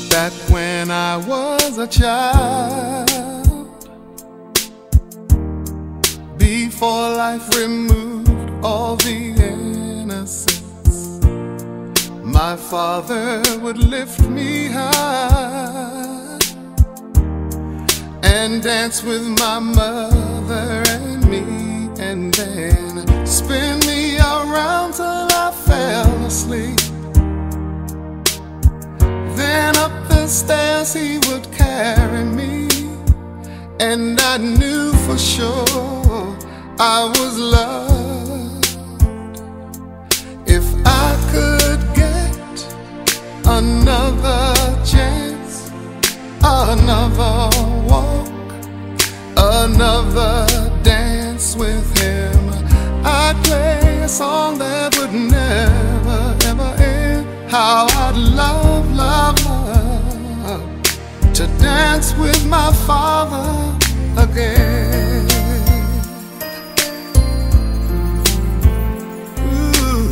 That when I was a child, before life removed all the innocence, my father would lift me high and dance with my mother and me, and then spin me around till I fell asleep. Then up the stairs he would carry me, and I knew for sure I was loved. If I could get another chance, another walk, another dance with him, I'd play a song that would never, ever end. How I'd love, love, love to dance with my father again. Ooh.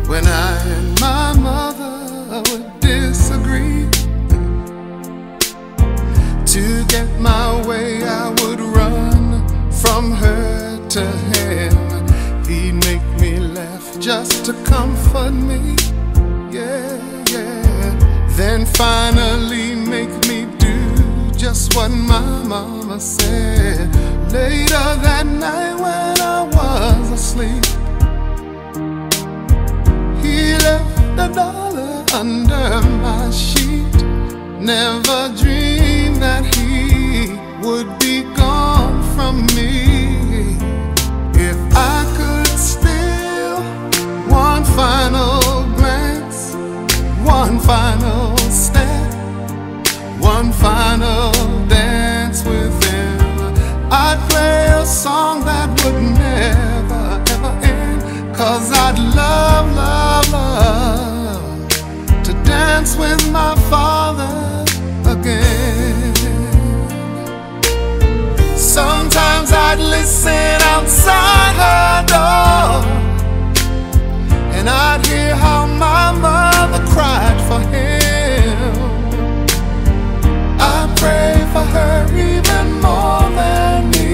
When I and my mother would disagree, to get my way I would run from her to him. He'd make me laugh just to comfort me, yeah, yeah. Then finally make me do just what my mama said. Later that night when I was asleep, he left $1 under my sheet. Never dreamed that he would be gone from me. If I could steal one final glance, one final step, one final dance with him, I'd play a song that would never, ever end. 'Cause I'd love, love, love to dance with my father again. Sometimes I'd listen outside her door, and I'd hear how my mother cried for him. I pray for her even more than me.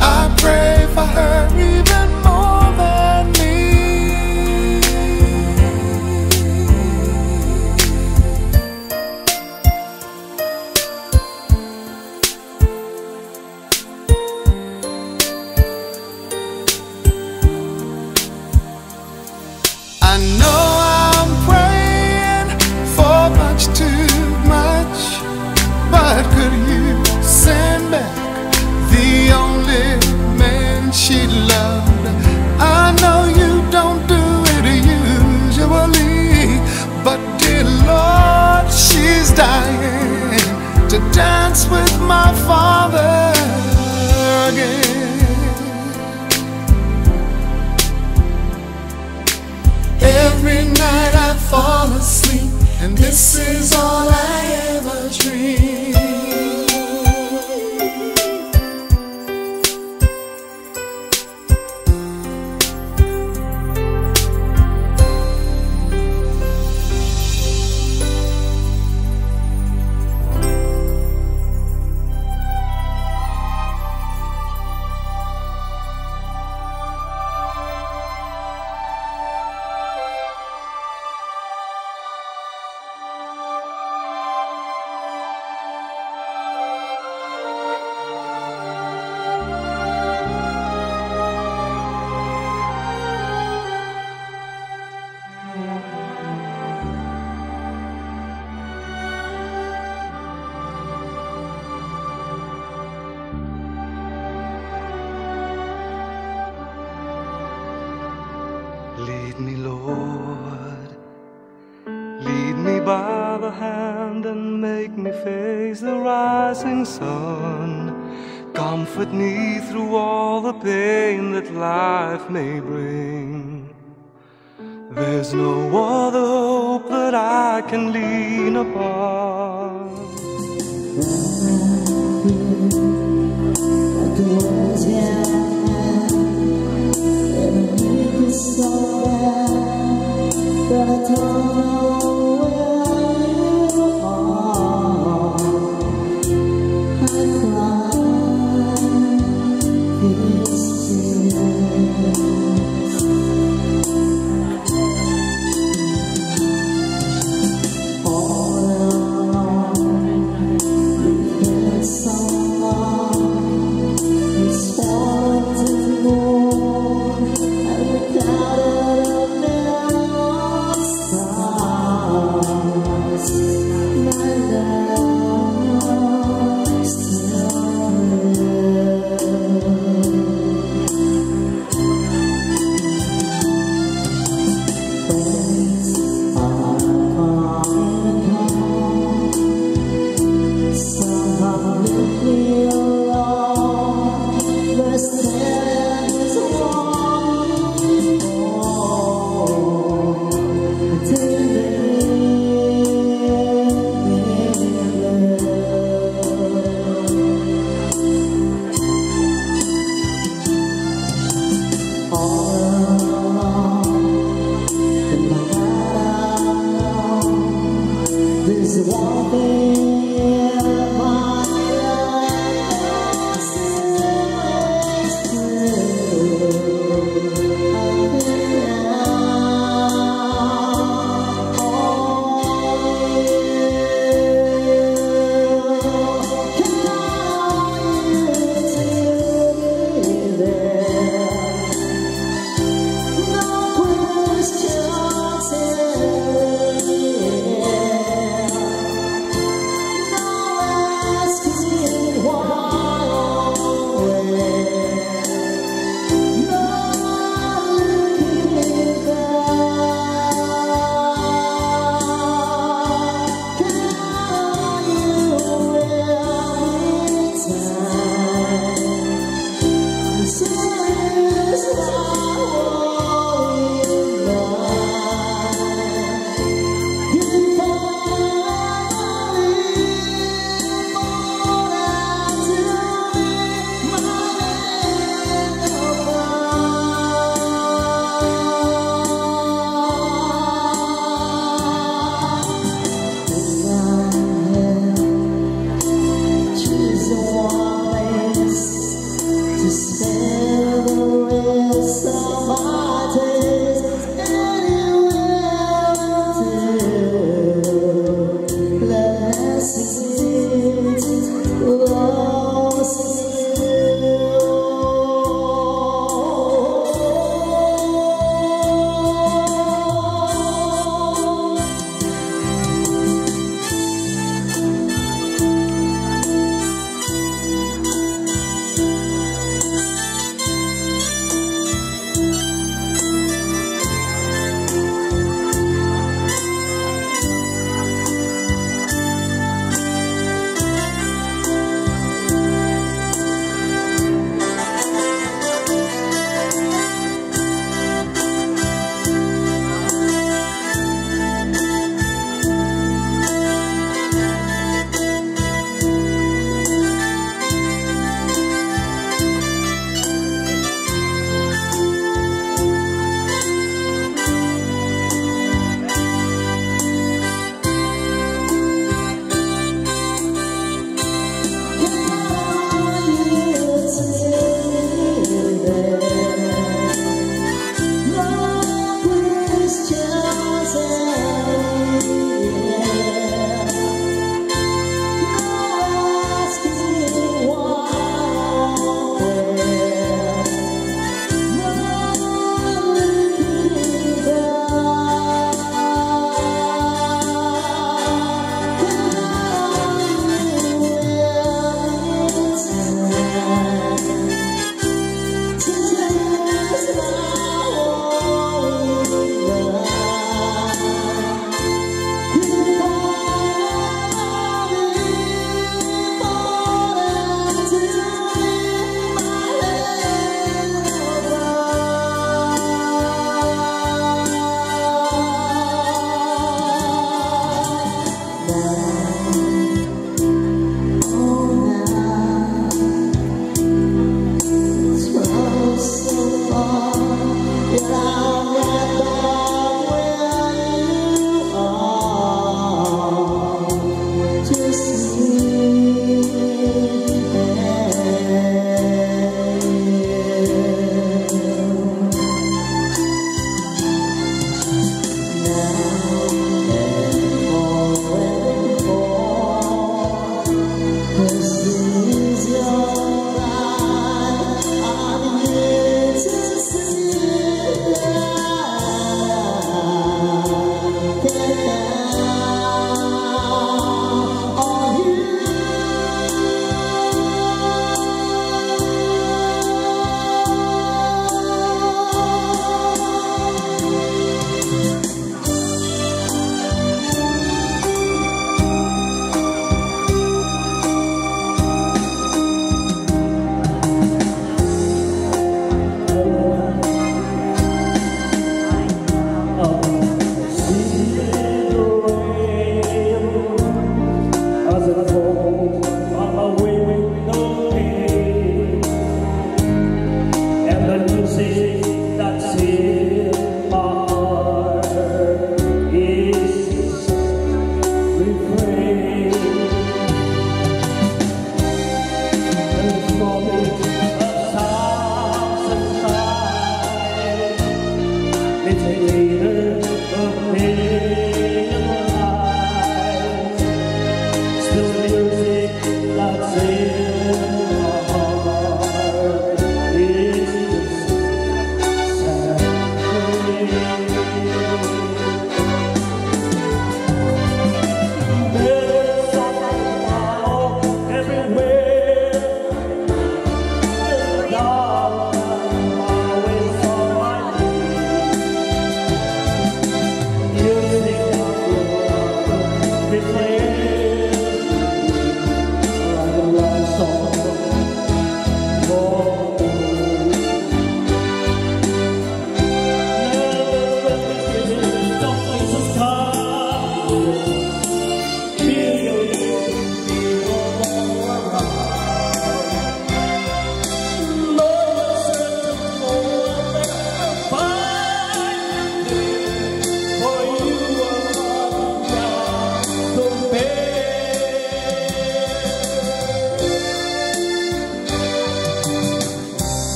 I pray for her even more than me. I know I'm praying for much too much, but could you send back the only man she loved? I know you don't do it usually, but dear Lord, she's dying to dance with my father again. Every night I fall asleep, and this is all I ever dream. Lead me, Lord, lead me by the hand and make me face the rising sun. comfort me through all the pain that life may bring. There's no other hope that I can lean upon.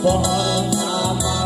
Pohon sama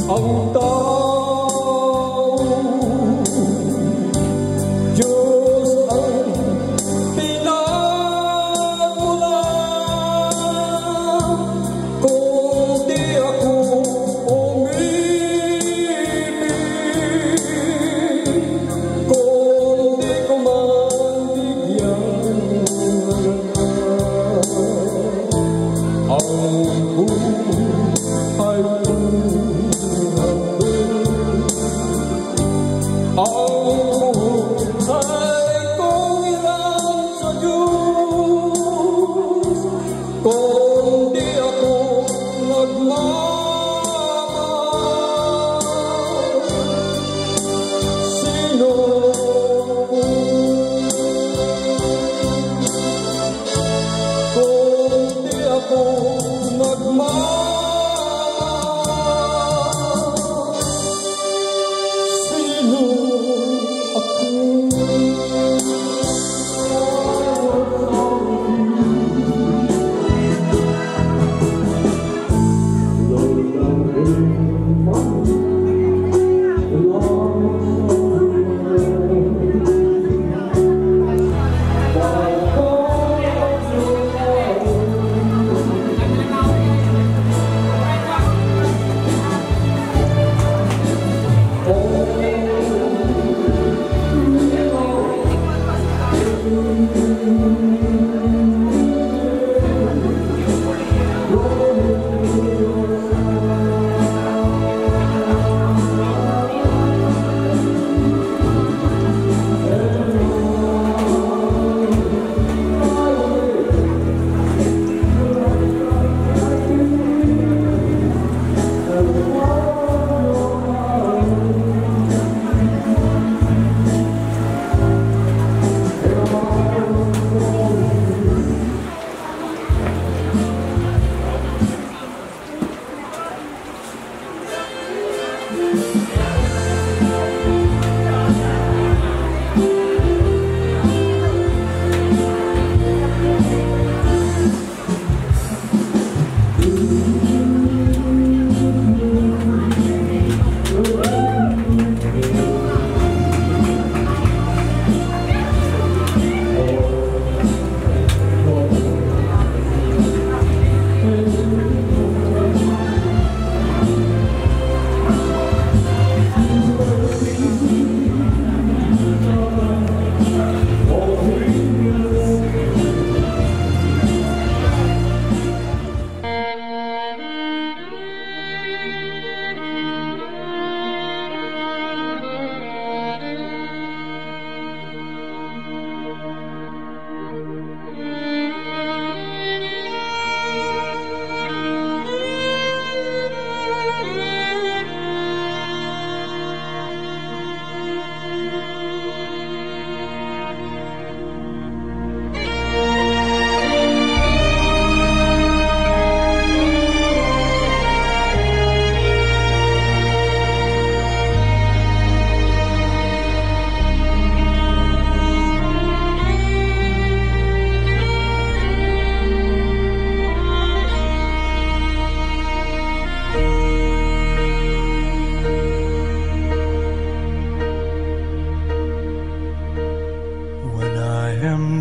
Ang tao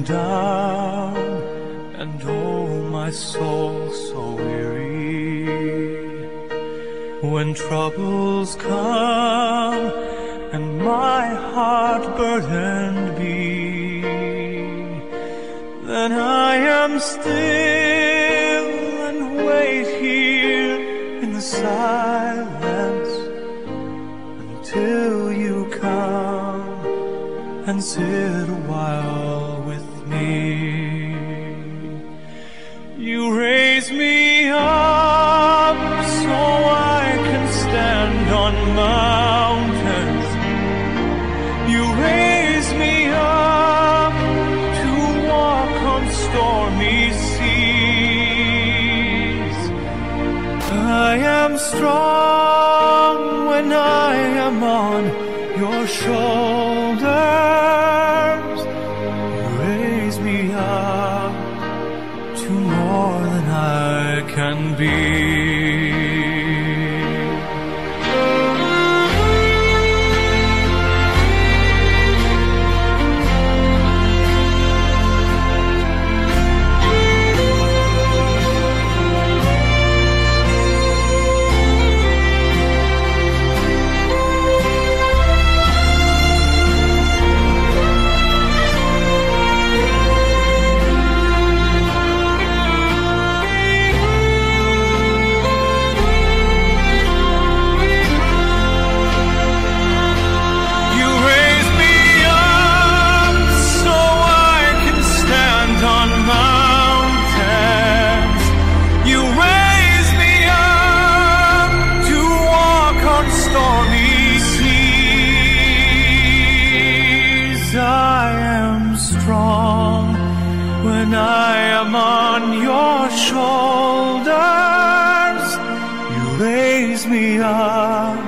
down, and oh, my soul so weary. When troubles come and my heart burdened be, then I am still and wait here in the silence until you come and sit a while with me. You raise me up so I can stand on mountains. You raise me up to walk on stormy seas. I am strong when I am on your shoulders. You raise me up to more than I can be. When I am on your shoulders, you raise me up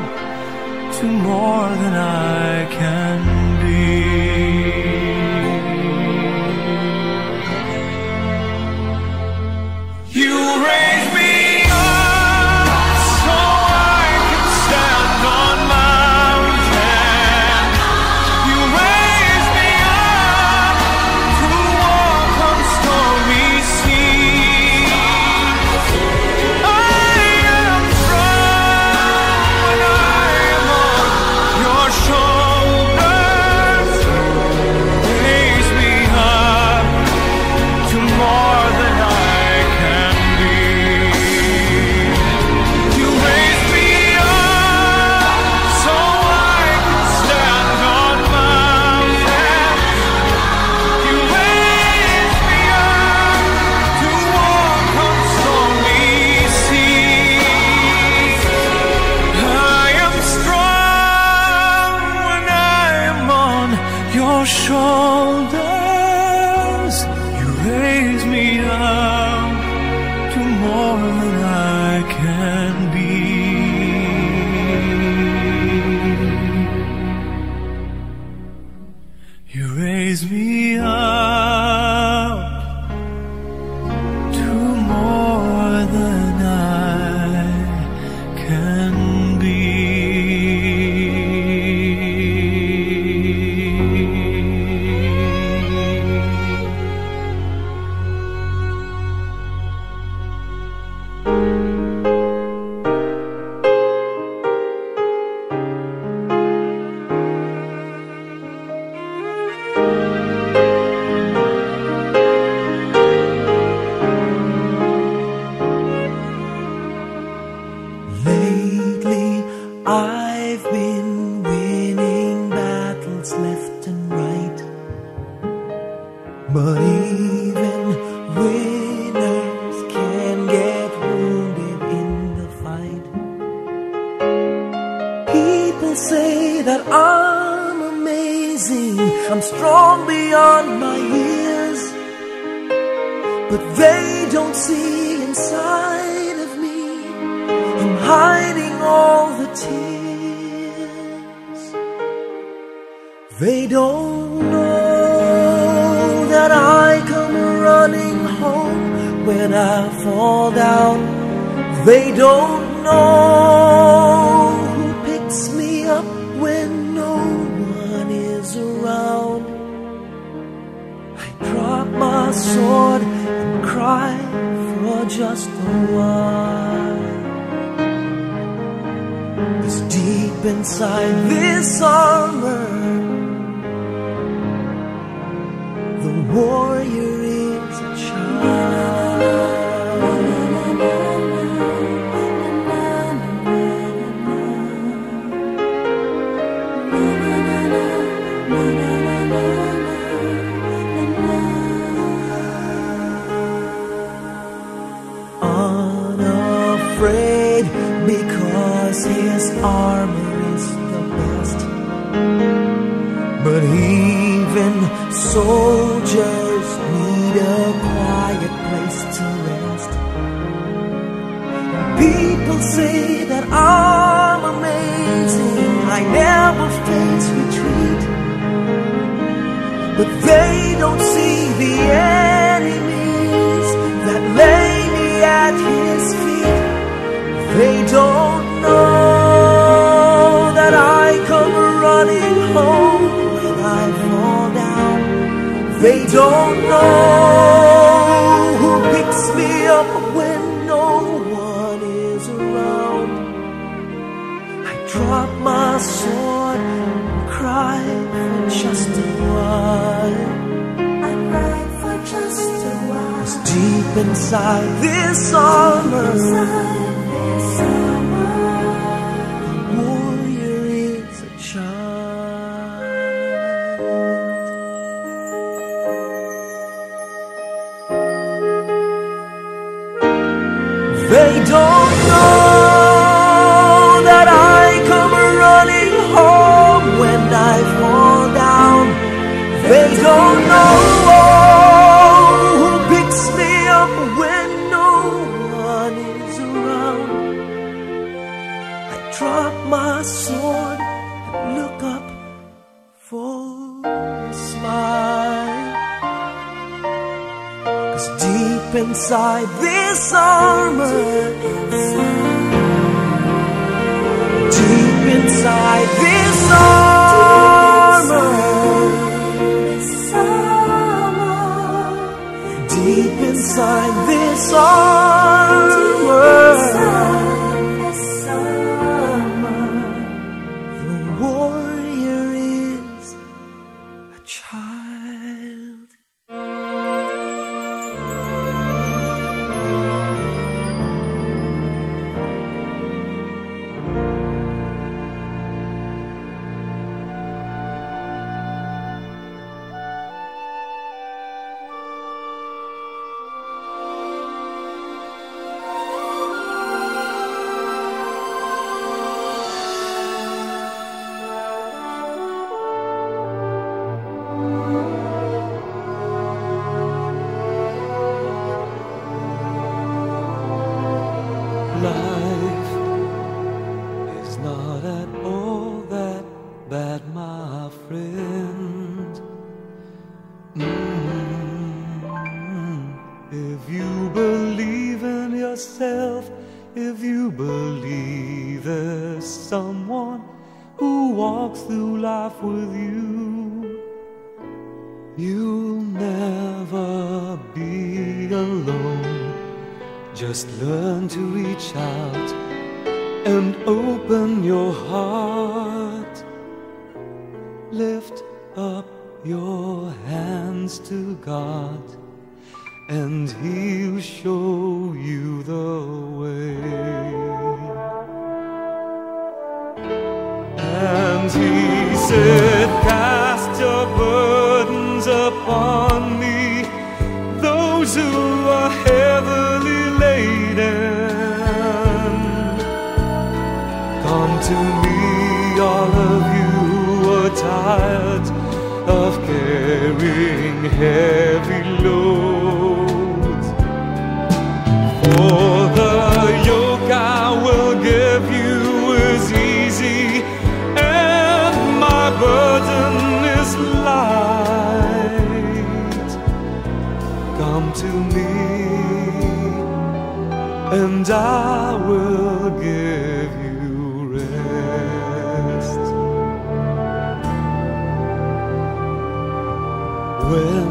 to more than I can be. You raise me up so I can stand on mountains. You raise me up to walk on stormy seas. I am strong when I am on your shoulders. Raise me up to more than I can be. You raise me up so I can stand on mountains. You raise me up to walk on stormy seas. I am strong when I am on your shoulders. You raise me up to more than I can be. You raise me up to more than I can be. Lately, I've been winning battles left and right. But even winners can get wounded in the fight. People say that I'm amazing, I'm strong beyond my years. But they don't see inside of me. I'm hiding all the tears. They don't know that I come running home when I fall down. They don't know who picks me up when no one is around. I try my sword and cry for just a while. 'Cause deep inside this armor, the warrior is a child. Unafraid because his armor is the best. But even soldiers need a quiet place to rest. People say that I'm amazing, I never face retreat. But they don't see the enemies that lay me at his feet. They don't know that I come running home when I fall down. They don't know who picks me up when no one is around. I drop my sword and cry for just a while. I cry for just a while. 'Cause deep inside this armor, the warrior is a child. They don't know that I come running home when I fall down. They don't know who picks me up when no one is around. I drop my sword and look up for a smile. 'Cause deep inside this armor, deep inside this armor, deep inside this armor, the warrior is a child. Life is not at all that bad, my friend. If you believe in yourself, if you believe there's someone who walks through life with you, you'll never be alone. Just learn to reach out and open your heart. Lift up your hands to God, and He'll show you the way. And He said, cast your burdens upon me, those who are heavily laden. Come to me, all of you who are tired of carrying heavy loads. For the yoke I will give you is easy, and my burden is light. Come to me, and I will give you rest. When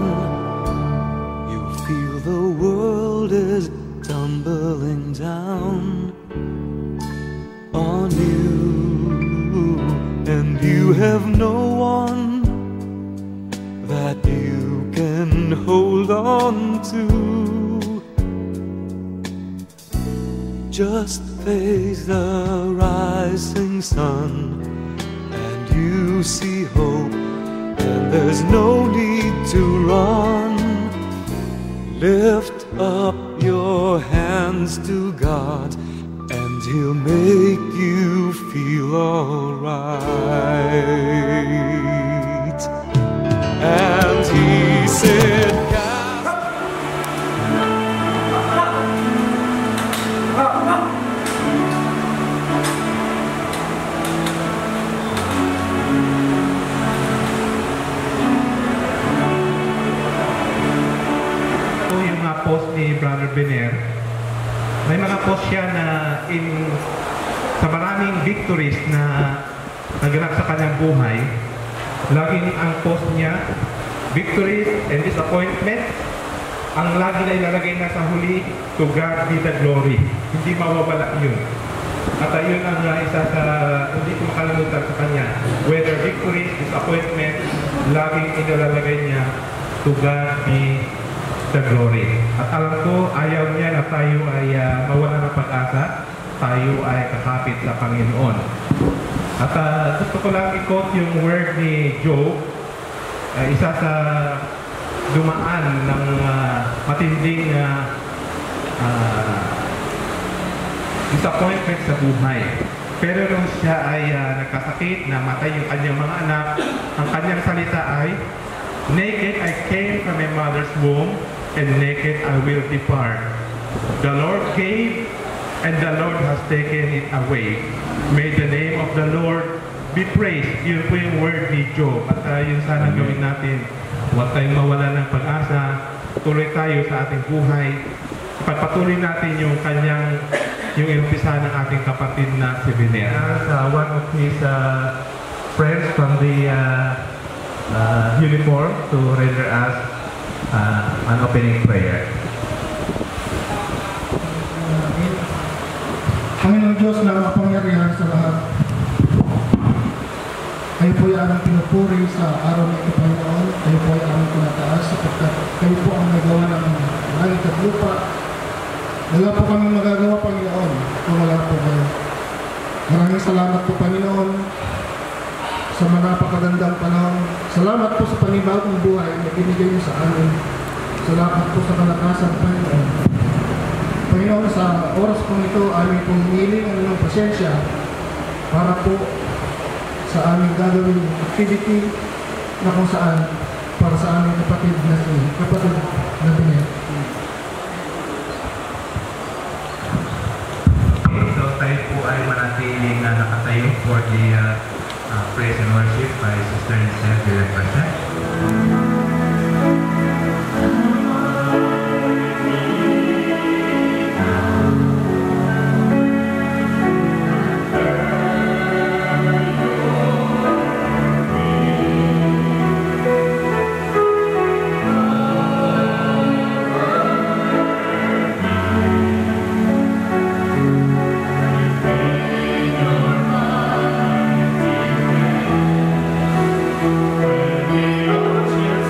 and you have no one that you can hold on to. Just face the rising sun and you see hope, and there's no need to run. Lift up your hands to God and He'll make you feel alright. And He said, post ni Brother Bener, may mga post siya na sa maraming victories na naganap sa kanyang buhay, laging ang post niya, victories and disappointment, ang lagi na ilalagay na sa huli, to God be the glory. Hindi mawawala yun. At yun ang isa sa hindi ko makalimutan sa kanya. Whether victories, disappointment, laging inilalagay niya, to God be the glory. At alam ko, ayaw niya na tayo ay mawala ng pag-asa, tayo ay kakapit sa Panginoon. At gusto ko lang i-quote yung word ni Job, isa sa dumaan ng matinding disappointment sa buhay. Pero nung siya ay nagkasakit, namatay yung kanyang mga anak, ang kanyang salita ay, "Naked I came from my mother's womb, and naked I will depart. The Lord gave, and the Lord has taken it away. May the name of the Lord be praised." Yun po yung word ni Job. At yun sana gawin natin. Huwag tayong mawala ng pag-asa. Tuloy tayo sa ating buhay. Pagpatuloy natin yung inumpisa ng ating kapatid na si Bener. One of his friends from the uniform to render us an opening prayer. Panginoon Diyos na makapangyarihan sa lahat, kayo po ay aming pinupuri sa araw na ito, Panginoon. Kayo po ay aming tinataas sapagkat kayo po ang nagawa ng langit at lupa. Wala po kami magagawa, Panginoon, kung wala po kayo. Maraming salamat po, Panginoon, sa mga napakagandang panahon. Salamat po sa panibagong buhay na binigay niyo sa amin. Salamat po sa kalakasan, Panginoon. Panginoon, sa oras pong ito, aming pong hiling ang inyong pasensya para po sa aming gagawing activity na kung saan para sa aming kapatid na Bener. Okay, so tayo po ay manatiling nakatayo for the praise and worship by Sister Nicette de la Casa. Cheers.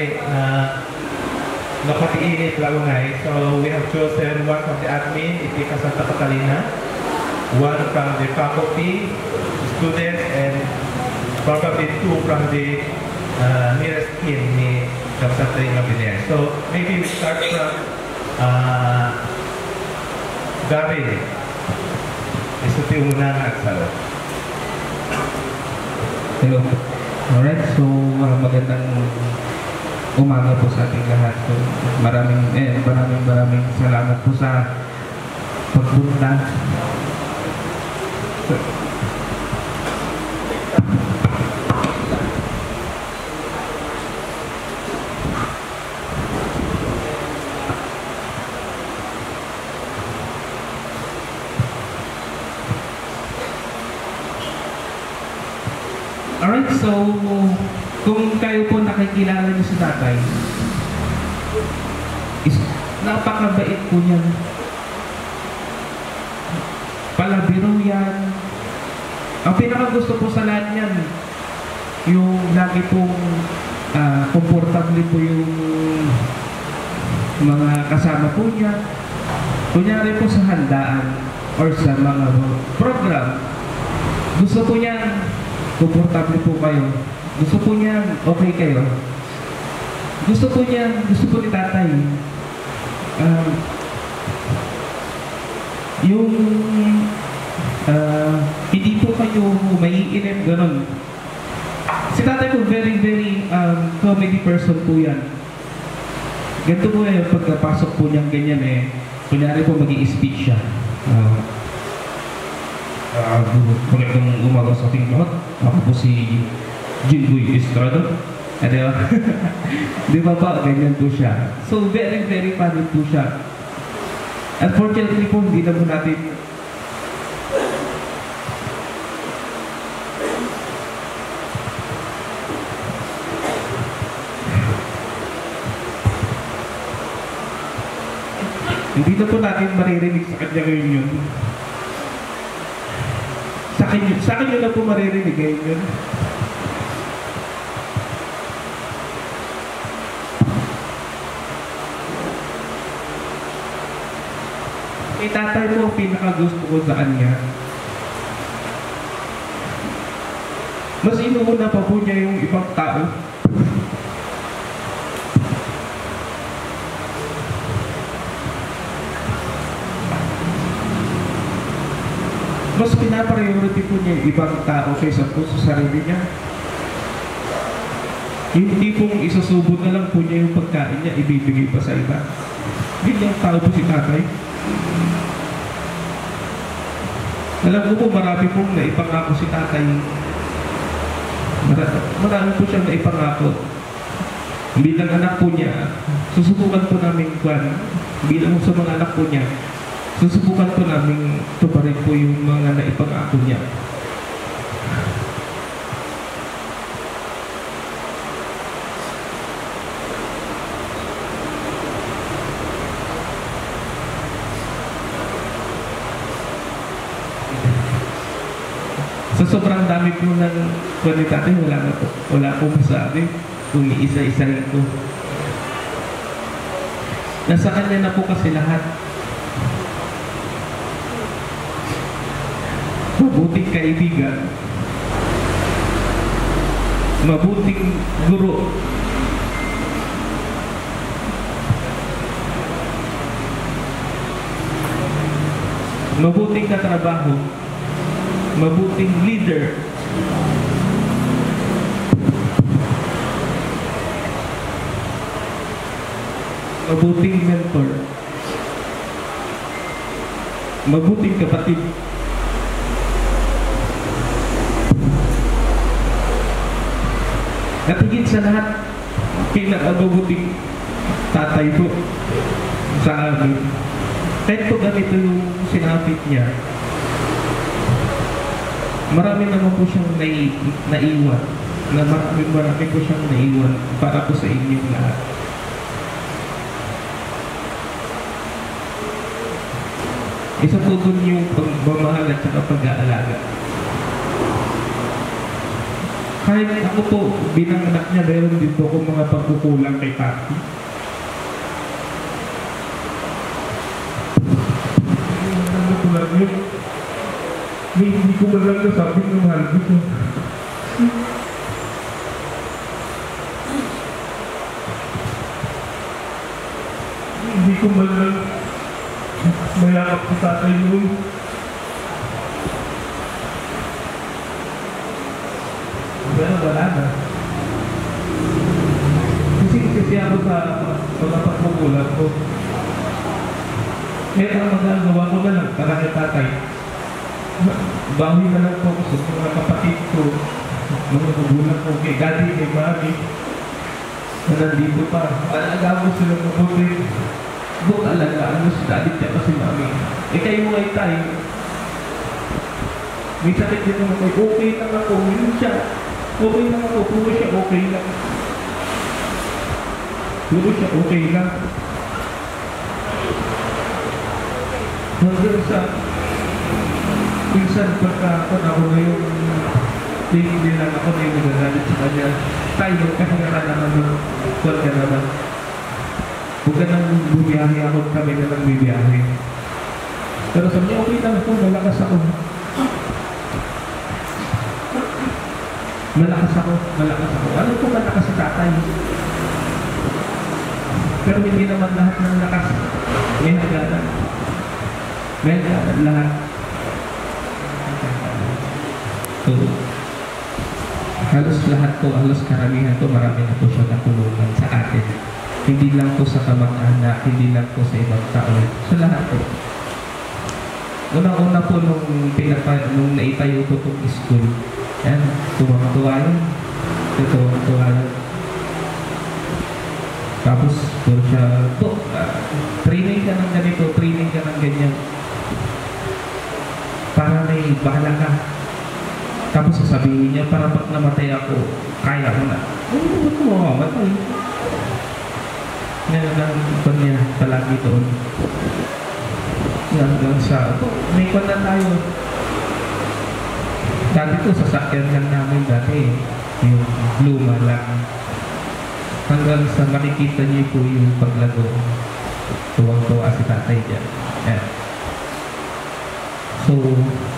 pagkain na napatiinit launay. So we have chosen one from the admin, Itika Santa Catalina, one from the faculty, students, and probably two from the nearest kin ni Dr. Catalina Biner. So maybe we start from Gavin. Isuti muna ang aksara. Hello. Alright, so magandang umaga po sa ating lahat. So, maraming salamat po sa pagpunta. Alright, so kung kayo po nakikilala niyo si tatay, napakabait po niyan. Palabiro yan. Ang pinakagusto po sa lahat niyan, yung lagi pong komportable po yung mga kasama po niya. Kunyari po sa handaan or sa mga program, gusto po niya komportable po kayo. Gusto po niya okay kayo. Gusto po ni tatay. Yung hindi po kayo maiinip gano'n. Si tatay po very comedy person po yan. Ganito po pagkapasok po niyang ganyan kunyari po mag-i-speech siya. Magandang umaga sa ating lahat. Ako po si Jinboy Estrada. Di ba pa? Ganyan po siya. So, very funny po siya. Unfortunately po, hindi na po natin maririnig sa kanya ngayon yun. Sa akin yun na po maririnig ngayon yun. Kay tatay mo, pinakagusto ko sa kanya, mas inuuna pa po niya yung ibang tao. Mas pinapriority po niya yung ibang tao kaysa po sa sarili niya. Hindi pong isusubod na lang po niya yung pagkain niya, ibibigay pa sa iba. Ganyang tao po si tatay. Alam ko po, marami pong naipangako si tatay. Marami po siyang naipangako. Bilang anak po niya, susubukan po namin bilang sa mga anak po niya, susubukan po namin tuparin po yung mga naipangako niya. Sa sobrang dami po ng kwalidad, wala po masabi kung iisa-isahin ko. Nasa kanya na po kasi lahat. Mabuting kaibigan, mabuting guro, mabuting katrabaho, mabuting leader, mabuting mentor, mabuting kapatid, at higit sa lahat, pinakabubuting tatay po sa amin. Kahit po ganito yung sinapit niya, marami naman po siyang naiwan. Marami po siyang naiwan para po sa inyong lahat. Isa po dun yung pagmamahal at saka pag-aalaga. Kahit ako po, bilang anak niya, meron din po akong mga pagkukulang kay Papi. Ano ko lang yun? Hindi ko man lang nasabi ng mahal ko. Hindi ko man lang mayakap sa tatay yun. Pero wala na. Kasi ako sa mga pagkukulang ko. Kaya ang magagawa ko na lang para kay tatay. Bawi na lang po ako sa mga kapatid ko, mga magulang ko, kay daddy, kay mami, na nandito pa. Alaga mo sila mabuti. Buk alagaan mo si daddy at si mami. Kayo ay tayo. May sakit din naman kayo, okay lang ako, yun siya. Okay lang ako, puro siya okay lang. Puro siya okay lang. Hanggang sa minsan pagka ako na yung hindi lang ako na yung nagagalit sa kanya. Tayo, kasi nga naman yung huwag ka naman. Huwag ka nang bumiyahe ako, kami na lang bibiyahe. Pero sabi niya, okay lang ako, malakas ako. Malakas ako. Ano po malakas sa tatay? Pero hindi naman lahat ng lakas. May hagalan. May hagalan lahat. So, halos lahat po, halos karamihan po, marami na po siya natulungan sa atin. Hindi lang po sa kamag-anak, hindi lang po sa ibang tao. Sa lahat po. Unang-una po nung naitayo po itong school, yan, tuwang-tuwa yun. Tuwang-tuwa yun. Tapos, puro siya, training ka ng ganito, training ka ng ganyan. Para may bahala ka. Tapos sasabihin niya, para pag namatay ako, kaya ko na. Ba't ko mamamatay? Nalagang niya palagi doon. Hanggang sa, may kwan na tayo. Dati to, sasakyan lang namin dati. Yung luma lang. Hanggang sa makikita niyo po yung paglago. Tuwang-tuwa si tatay dyan. Yan. So,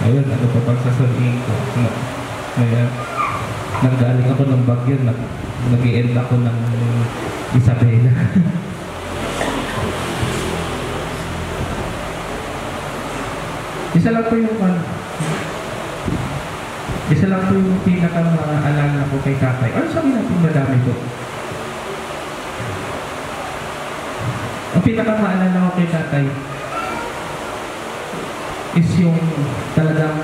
ayun, ano pa pang sasabihin ko? Ngayon, nanggaling ako ng Baguio, nag-i-end ako ng Isabela. Isa lang po yung pinaka-maalala ko kay tatay. Ano sabi natin madami po? Ang pinaka-maalala ko kay tatay is yung talagang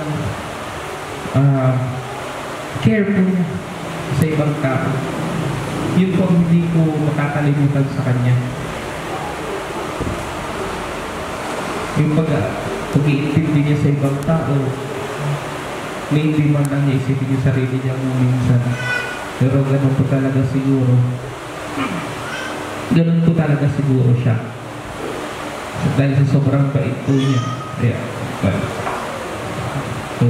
careful niya sa ibang tao. Yun po hindi ko makakalimutan sa kanya. Yung pag-iintindi niya sa ibang tao, may hindi man lang niya isipin yung sarili niya minsan. Pero ganun po talaga siguro. Ganun po talaga siguro siya. Dahil sa sobrang bait po niya. Yeah. So,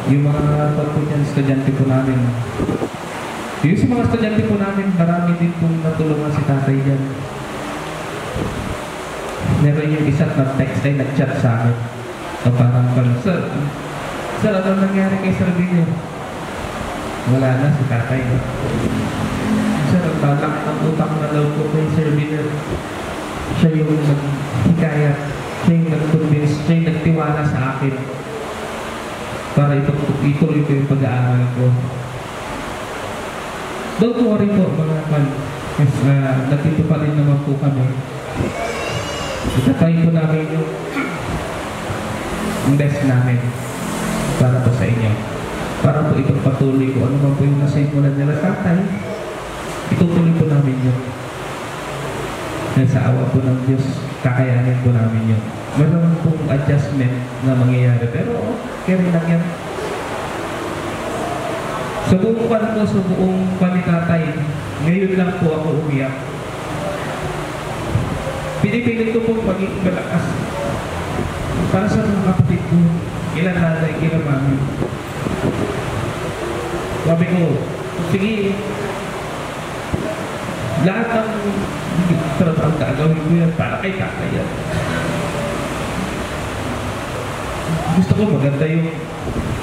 yung mga estudyante po namin, yung mga estudyante po namin, marami din pong natulungan si tatay dyan. Meron yung isa na-text ay nag-chat sa akin. So parang Sir, ano nangyari kay Sir Biner? Wala na si tatay. Sir, ang talak ng utang na daw po kay Sir Biner. Siya yung nag-hikayat. Siya yung nag-convince, siya yung nagtiwala sa akin para ituloy ko yung pag-aaral ko. Don't worry po mga kan. Nandito pa rin naman po kami. Itatay po namin yung best namin para po sa inyo. Para po ipagpatuloy ko ano man po yung nasa imulan nila tatay. Itutuloy po namin yun. Dahil sa awa po ng Diyos, kakayanin po namin yun. Meron pong adjustment na mangyayari, pero kaya lang yan. Sa buong panitatay, ngayon lang po ako umiyak. Pinipilit ko pong maging malakas. Para sa mga kapatid ko, ilan nanay, ilan mami. Sabi ko, sige, lahat ng trabaho gagawin ko yan para kay tatay yan. Gusto ko maganda yung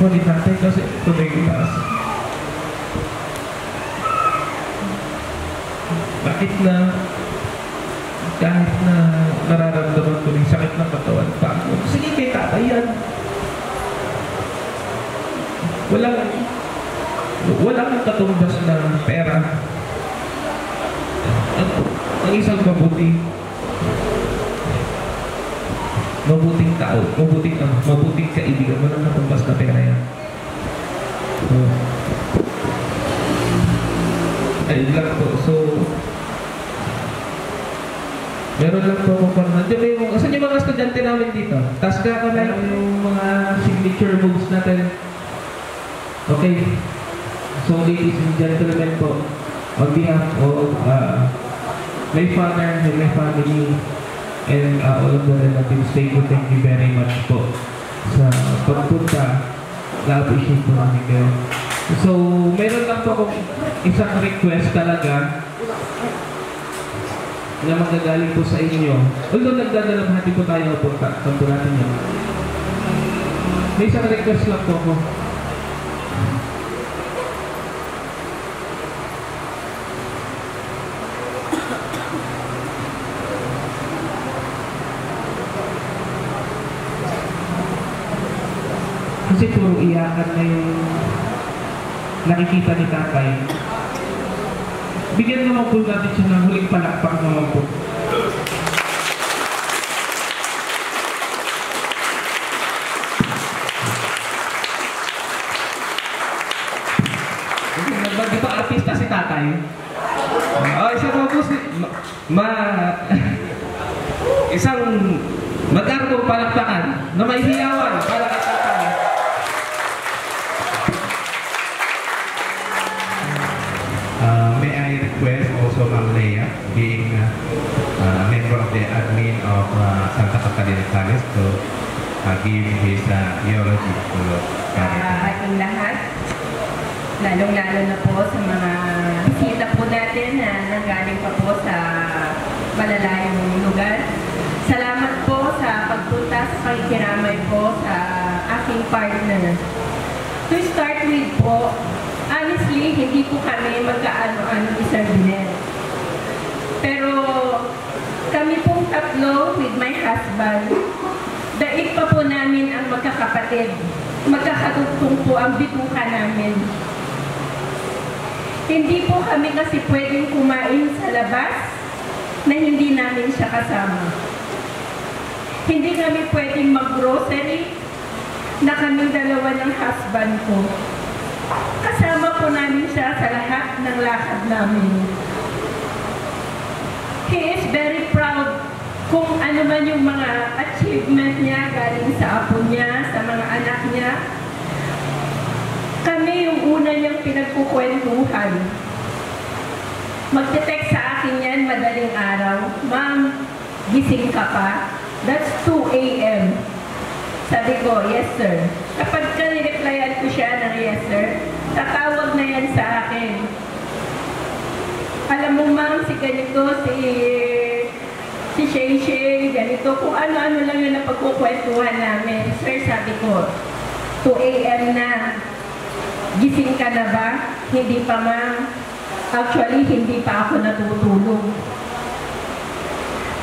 ni tatay kasi ito na yung taas. Bakit na kahit na nararamdaman ko yung sakit ng katawan pa ako, sige kay tatay yan. Walang katumbas na pera. Ang isang mabuting tao, mabuting kaibigan, walang katumbas na pera yan. Ayun lang po. So, meron lang po akong parang saan yung mga estudyante namin dito? Task ka lang yung mga signature moves natin. Okay. So, ladies and gentlemen po, on behalf of my father and my family and all of the relatives, thank you very much po sa pagpunta. Na-appreciate po namin kayo. So, meron lang po akong isang request talaga na magagaling po sa inyo. Although nagdadalamhati po tayo po natin yun. May isang request lang po ako. Kasi puro iyakan na yung nakikita ni tatay. Bigyan naman po natin siya ng huling palakpak naman po. Di ba artista si tatay? Isang po isang magkarong palakpakan na may hiyawan para kay tatay. May I request also Ma'am Leia, being a member of the admin of Santa Catalina College, to give his eulogy to ating lahat, lalong-lalo na po sa mga bisita po natin na nanggaling pa po sa malalayong lugar. Salamat po sa pagpunta sa pakikiramay po sa aking partner. To start with po, honestly, hindi po kami magkaano-ano ni Sir Biner. Pero kami pong tatlo with my husband, daig pa po namin ang magkakapatid. Magkakadugtong po ang bituka namin. Hindi po kami kasi pwedeng kumain sa labas na hindi namin siya kasama. Hindi kami pwedeng mag-grocery na kaming dalawa ng husband ko. Kasama po namin siya sa lahat ng lakad namin. He is very proud kung ano man yung mga achievement niya galing sa apo niya, sa mga anak niya. Kami yung una niyang pinagkukwentuhan. Magte-text sa akin yan madaling araw, "Ma'am, gising ka pa?" That's 2 a.m. Sabi ko, "Yes, sir." Kapag ka-replyan ko siya ng "Yes, sir," tatawag na yan sa akin. "Alam mo, ma'am, si ganito, si Shay, ganito." Kung ano-ano lang yung napagkukwentuhan namin. "Sir," sabi ko, 2 a.m. na. Gising ka na ba? "Hindi pa, ma'am." Actually, hindi pa ako natutulog.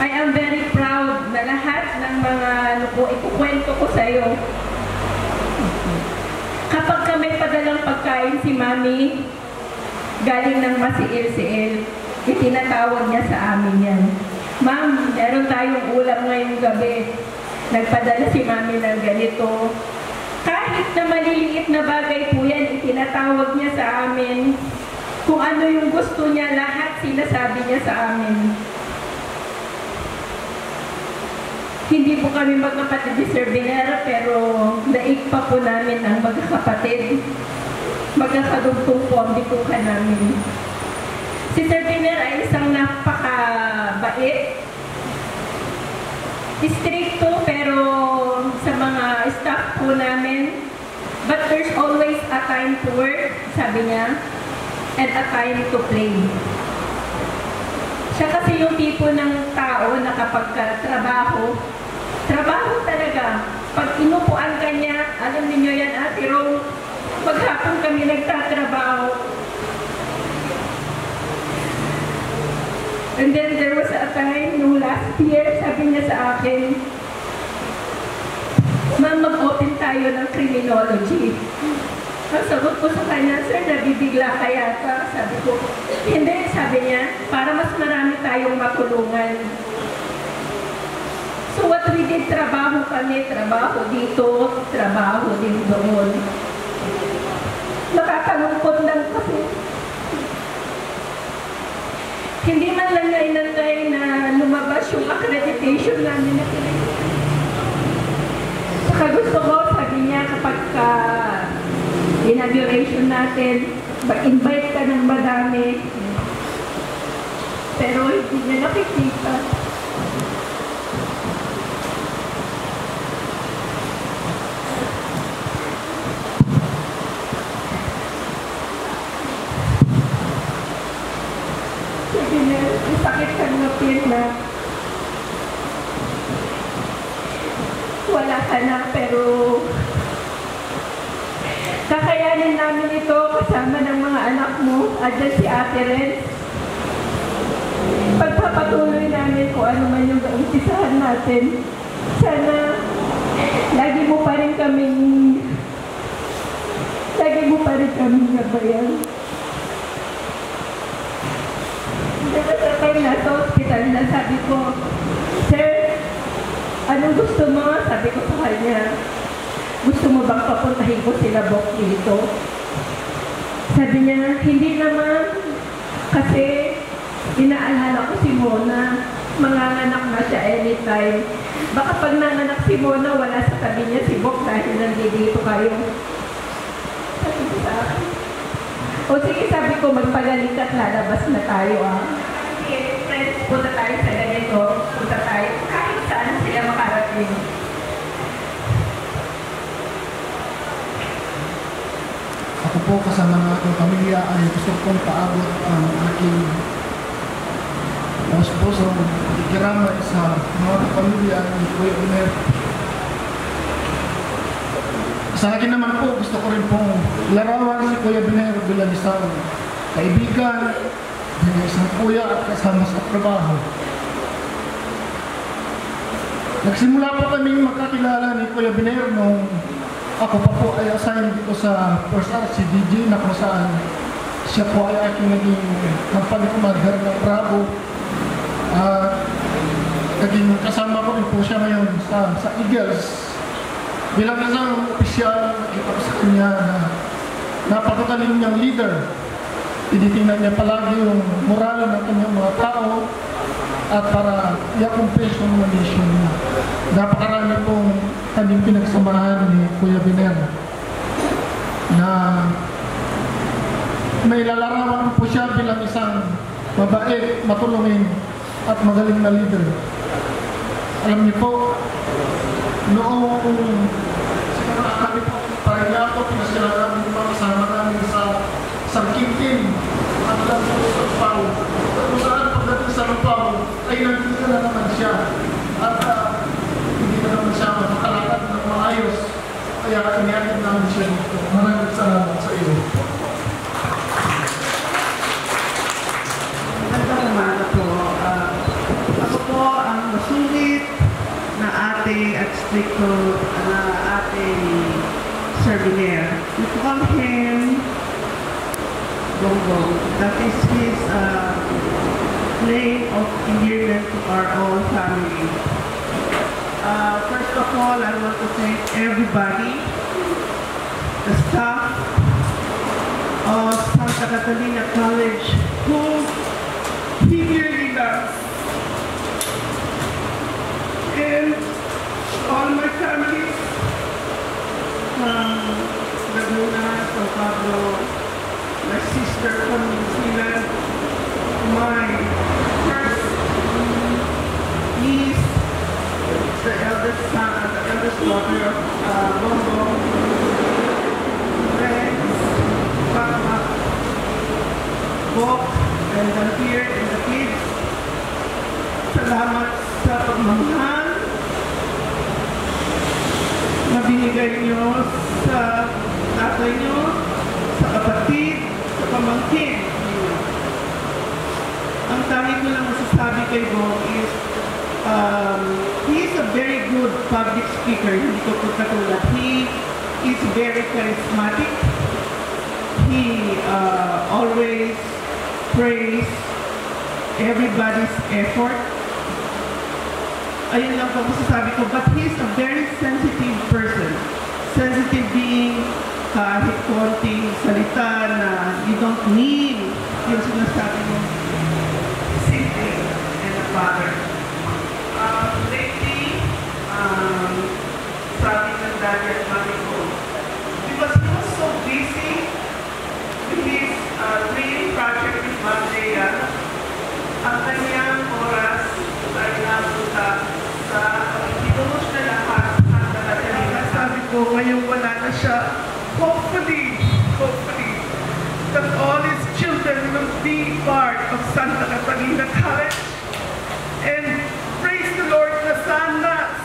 I am very proud na lahat ng mga ikukwento ko sa'yo. Kapag kami padalang pagkain si Mami, galing ng masiil-siil, itinatawag niya sa amin yan. "Ma'am, meron tayong ulam ngayong gabi. Nagpadala si Mami ng ganito." Kahit na maliliit na bagay po yan, itinatawag niya sa amin. Kung ano yung gusto niya, lahat sinasabi niya sa amin. Hindi po kami magkapatid ni Sir Biner, pero daig pa po namin ang magkakapatid. Magkakadugtong po ang bitukan namin. Si Sir Biner ay isang napakabait, stricto, pero sa mga staff po namin, but there's always a a time to work, sabi niya, and a time to play. Siya kasi yung tipo ng tao na kapag trabaho talaga. Pag inupuan ka niya, alam niyo yan, Ate Rome, maghapon kami nagtatrabaho. And then there was a time, nung last year, sabi niya sa akin, Ma'am, mag-open tayo ng criminology. Ang sagot ko sa kanya, Sir, nabibigla ka yata. Sabi ko, hindi, sabi niya, para mas marami tayong matulungan. So what we did, trabaho kami, trabaho dito, trabaho din doon. Nakakalungkot lang kasi. Hindi man lang niya inantay na lumabas yung accreditation namin na Pilipinas. Saka gusto ko, sabi niya, kapag inauguration natin, mag-invite ka ng madami. Pero hindi niya nakikita. Sabi niya, sakit kang napin na wala ka na, pero kakayanin namin ito kasama ng mga anak mo at si Ate Ren. Pagpapatuloy namin kung ano man yung umpisahan natin. Sana lagi mo pa rin kaming gabayan. Dapat sa time nasa hospital na sabi ko, Sir, anong gusto mo? Sabi ko sa kanya, gusto mo bang papuntahin ko sila Bok dito? Sabi niya, hindi naman. Kasi inaalala ko si Mona. Manganganak na siya anytime. Baka pag nanganak si Mona, wala sa tabi niya si Bok dahil nandito kayo. Sabi ko sa akin. O sige, sabi ko, magpagaling at lalabas na tayo Okay, friends, punta tayo sa ganito. Punta tayo kahit saan sila makarating. Ako po kasama ng aking pamilya ay gusto kong paabot ang aking esposo ikiramay sa mga pamilya ni Kuya Biner. Sa akin naman po, gusto ko rin pong larawan si Kuya Biner bilang isang kaibigan, bilang isang kuya at kasama sa trabaho. Nagsimula po kaming magkakilala ni Kuya Biner nung ako pa po ay assigned dito sa First RCDG na kung saan siya po ay aking naging company commander ng Bravo. Naging kasama ko rin po siya ngayon sa Eagles. Bilang isang opisyal, nakita ko sa kanya na napakagaling niyang leader. Tinitingnan niya palagi yung moral ng kanyang mga tao at para i-accomplish yung mission niya. Napakarami pong kanyang pinagsamahan ni Kuya Biner na may lalarawan po siya bilang isang mabait, matulungin at magaling na leader. Alam niyo po, noong siguro kami po pareha ko, pinasila namin yung mga kasama namin sa Sangkintin at lang po sa Lupao. At kung saan pagdating sa Lupao ay nandito na naman siya at hindi na naman siya makakalakad ng maayos, kaya inihatid namin siya dito. Maraming salamat sa iyo. Magandang umaga po. Ako po ang masulit na ate at stricto na ate ni Sir Biner. We call him Bongbong. That is his name of endearment to our whole family. First of all, I want to thank everybody, the staff of Santa Catalina College, who he really loves. And all my family from Laguna, San Pablo, my sister from New Zealand, my first niece, the eldest son, the eldest daughter of Bongbong, friends, masasabi kay Bo is, he is a very good public speaker. Hindi ko po katulad. He is very charismatic. He always praise everybody's effort. Ayun lang po masasabi ko. But he is a very sensitive person. Sensitive being kahit konting salita na you don't mean yung sinasabi mo. Simple and a father. Lately, sabi ng daddy at mommy ko, because he was so busy with his dream project with Ma'am Lea, ang kanyang oras ay napunta sa pagkikilos na lahat ng talaga. Sabi ko, ngayon wala na siya. Hopefully, that all his children will be part of Santa Catalina College. And praise the Lord na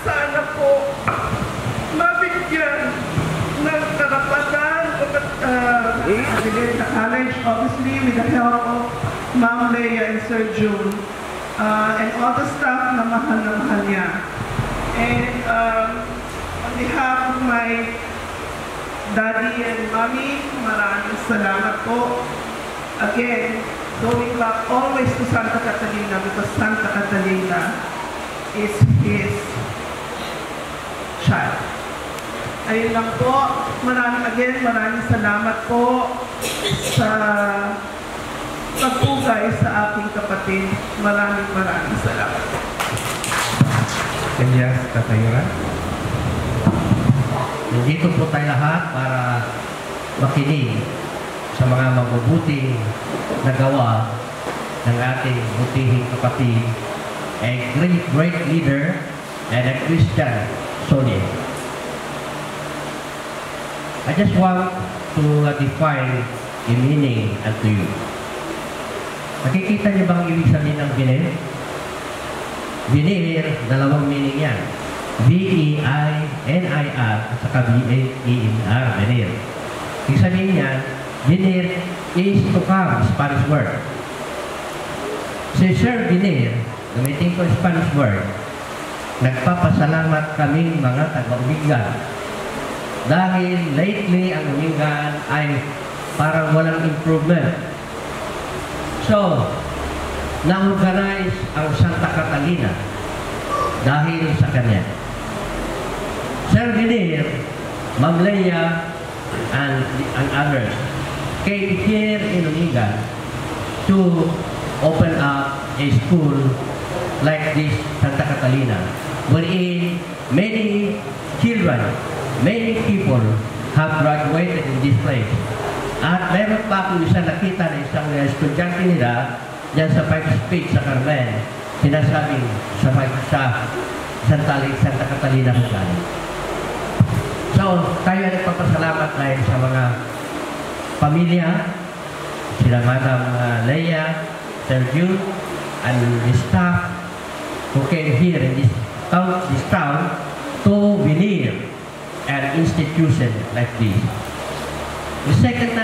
sana po mabigyan ng karapatan sa college, obviously with the help of Ma'am Lea and Sir June, and all the staff na mahal niya. And on behalf of my daddy and mommy, maraming salamat po. Again, going back always to Santa Catalina because Santa Catalina is his child. Ayun lang po. Maraming salamat po sa pagpugay sa aking kapatid. Maraming salamat. Elias Tatayuran. Nandito po tayo lahat para makinig sa mga mabubuting nagawa ng ating butihing kapatid, a great leader and a Christian soldier. I just want to define a meaning unto you. Nakikita niyo bang ibig sabihin ng binir? Binir, dalawang meaning yan. V-E-I-N-I-R at saka B-A-E-N-R, binir. Ibig sabihin niyan, binir is to come, Spanish word. Si Sir Binir, gamitin ko Spanish word, nagpapasalamat kaming mga taga-Umingan. Dahil lately ang Umingan ay parang walang improvement. So, na-organize ang Santa Catalina dahil sa kanya. Sir Binir, Ma'am Lea, and others came here in Umingan to open up a school like this Santa Catalina, wherein many children, many people have graduated in this place. At meron pa akong isa nakita na isang estudyante nila dyan sa Five Speech sa Carmen, sinasabing sa Santa Catalina College. So, tayo ay nagpapasalamat dahil sa mga pamilya, sila Madam Lea, Sir Jude, and the staff who came here in this town to veneer an institution like this. The second